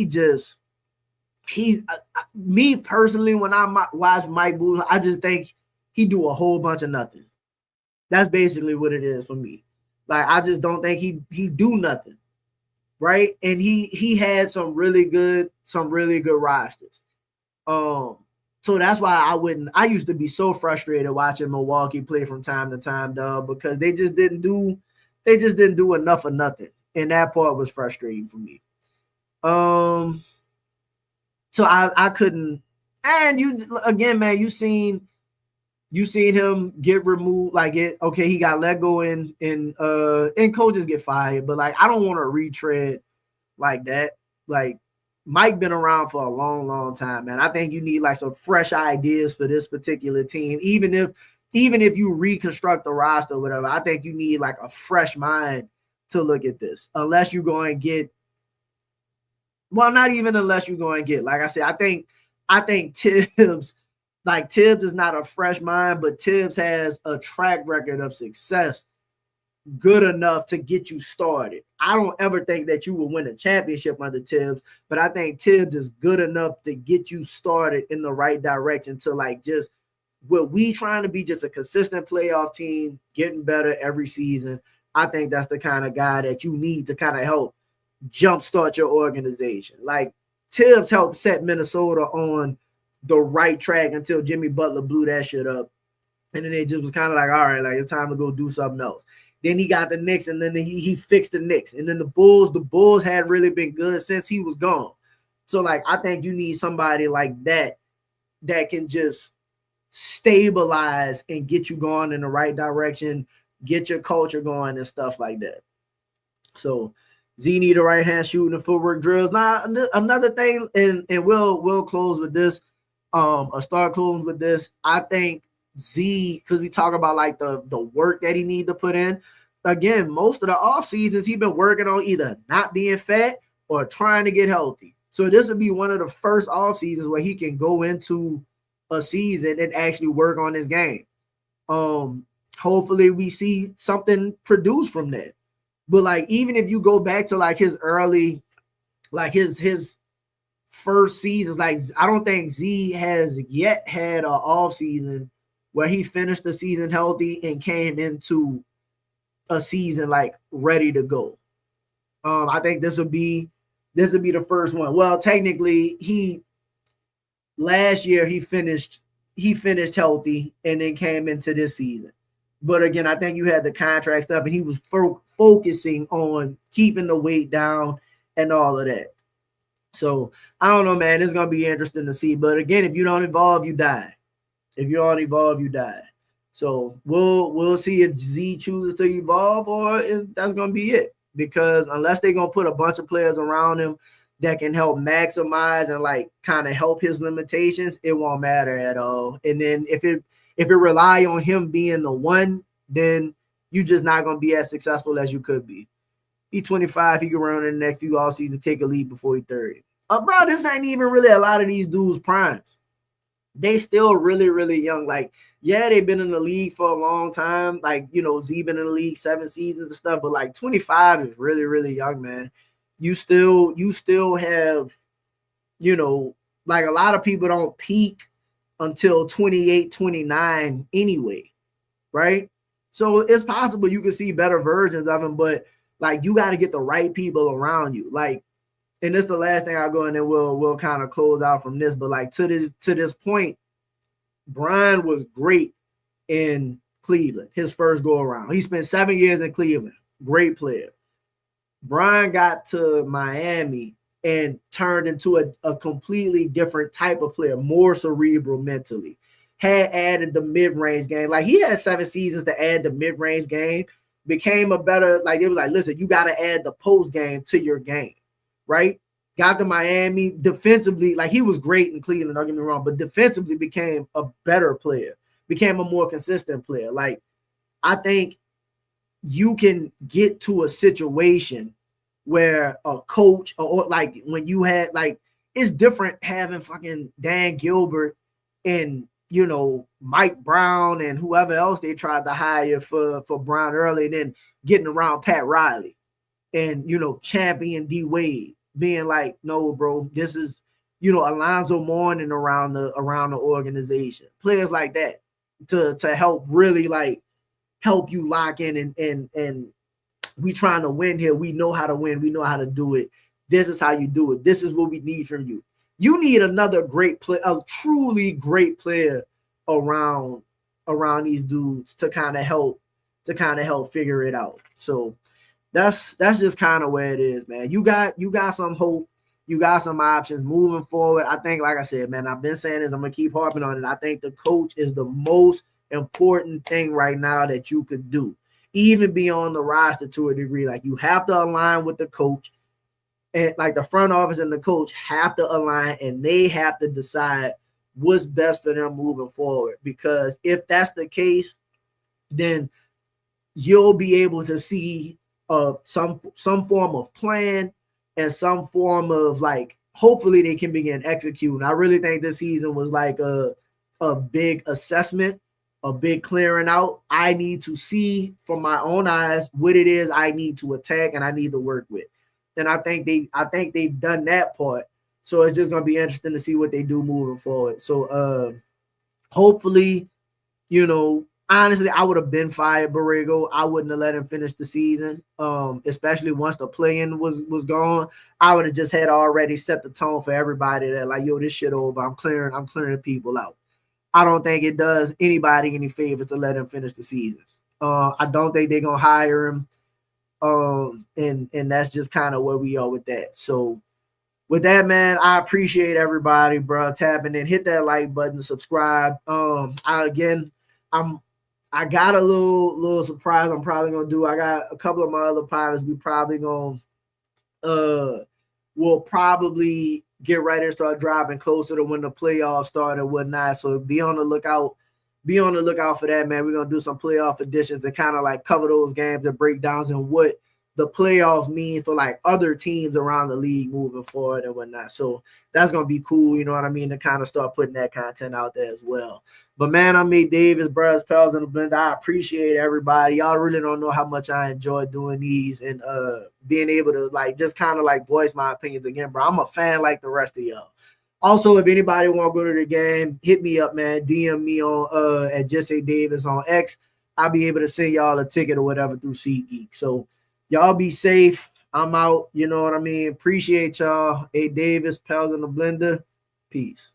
me personally, when I watch Mike Budenholzer, I just think he do a whole bunch of nothing. That's basically what it is for me. Like I just don't think he do nothing, right? And he had some really good rosters. So that's why I used to be so frustrated watching Milwaukee play from time to time, dog, because they just didn't do enough of nothing. And that part was frustrating for me. So I couldn't, and you again, man, you seen him get removed, okay, he got let go and coaches get fired, but like I don't want to retread like that. Like Mike been around for a long time, man. I think you need like some fresh ideas for this particular team. Even if you reconstruct the roster or whatever, I think you need like a fresh mind to look at this. Unless you're going to get, well, not even unless you're going to get, like I said, I think Tibbs, like Tibbs is not a fresh mind, but Tibbs has a track record of success good enough to get you started. I don't ever think that you will win a championship under Tibbs, but I think Tibbs is good enough to get you started in the right direction to like just what we trying to be, just a consistent playoff team, getting better every season. I think that's the kind of guy that you need to kind of help jumpstart your organization. Like Tibbs helped set Minnesota on the right track until Jimmy Butler blew that shit up. And then it just was kind of like, all right, like it's time to go do something else. Then he got the Knicks, and then he fixed the Knicks. And then the Bulls had really been good since he was gone. So, like, I think you need somebody like that can just stabilize and get you going in the right direction, get your culture going and stuff like that. So, Z need a right-hand shooting and footwork drills. Now, another thing, and we'll close with this, or start closing with this. I think Z, because we talk about like the work that he need to put in. Again, most of the off seasons he's been working on either not being fat or trying to get healthy. So this would be one of the first off seasons where he can go into a season and actually work on his game. Hopefully we see something produced from that. But like even if you go back to like his early, like his first seasons, like I don't think Z has yet had an off season where he finished the season healthy and came into a season like ready to go. I think this would be the first one. Well, technically, last year he finished healthy and then came into this season. But again, I think you had the contract stuff, and he was focusing on keeping the weight down and all of that. So I don't know, man. It's gonna be interesting to see. But again, if you don't evolve, you die. If you don't evolve, you die. So we'll see if Z chooses to evolve or if that's gonna be it. Because unless they're gonna put a bunch of players around him that can help maximize and like kind of help his limitations, it won't matter at all. And then if it rely on him being the one, then you're just not gonna be as successful as you could be. He's 25, he can run in the next few off seasons, take a leap before he's 30. Bro, this ain't even really a lot of these dudes' primes. They still really, really young. Like, yeah, they've been in the league for a long time. Like, you know, Z been in the league 7 seasons and stuff, but like 25 is really, really young, man. You still have, you know, like a lot of people don't peak until 28, 29 anyway, right? So it's possible you can see better versions of him, but like you got to get the right people around you. Like, and this is the last thing I'll go, and then we'll kind of close out from this. But like to this point, Brian was great in Cleveland, his first go around. He spent 7 years in Cleveland. Great player. Brian got to Miami and turned into a completely different type of player, more cerebral mentally. Had added the mid-range game. Like he had 7 seasons to add the mid-range game. Became a better, like it was like, listen, you got to add the post game to your game. Right? got to Miami defensively. Like, he was great in Cleveland, don't get me wrong, but defensively became a better player, became a more consistent player. Like, I think you can get to a situation where a coach or like when you had like, it's different having fucking Dan Gilbert and, you know, Mike Brown and whoever else they tried to hire for Brown early, and then getting around Pat Riley and, you know, champion D Wade being like, no, bro, this is, you know, Alonzo Mourning around the organization, players like that to help really like help you lock in and we trying to win here. We know how to win. We know how to do it. This is how you do it. This is what we need from you. You need another great player, a truly great player around these dudes to kind of help figure it out. So that's just kind of where it is, man. You got some hope. You got some options moving forward. I think, like I said, man, I've been saying this. I'm gonna keep harping on it. I think the coach is the most important thing right now that you could do, even beyond the roster to a degree. Like, you have to align with the coach, and like the front office and the coach have to align, and they have to decide what's best for them moving forward. Because if that's the case, then you'll be able to see some form of plan and some form of like, hopefully they can begin executing. I really think this season was like a big assessment, a big clearing out. I need to see from my own eyes what it is I need to attack and I need to work with. And I think they've done that part. So it's just gonna be interesting to see what they do moving forward. So hopefully, you know, honestly, I would have been fired Borrego. I wouldn't have let him finish the season. Especially once the play-in was gone. I would have just had already set the tone for everybody that like, yo, this shit over. I'm clearing people out. I don't think it does anybody any favors to let him finish the season. I don't think they're gonna hire him. And that's just kind of where we are with that. So with that, man, I appreciate everybody, bro, tapping in. Hit that like button, subscribe. I got a little surprise I'm probably gonna do. I got a couple of my other partners. We probably gonna we'll probably get ready to start driving closer to when the playoffs start and whatnot. So be on the lookout. Be on the lookout for that, man. We're gonna do some playoff editions and kind of like cover those games and breakdowns and what the playoffs mean for like other teams around the league moving forward and whatnot. So that's gonna be cool, you know what I mean, to kind of start putting that content out there as well. But man, I'm me, Davis, Bros, Pels, and the Blend. I appreciate everybody. Y'all really don't know how much I enjoy doing these and being able to like just kind of like voice my opinions again, bro. I'm a fan like the rest of y'all. Also, if anybody want to go to the game, hit me up, man. DM me on at Just Say Davis on X. I'll be able to send y'all a ticket or whatever through SeatGeek. So y'all be safe. I'm out. You know what I mean? Appreciate y'all. Hey, Davis, Pels in the Blender. Peace.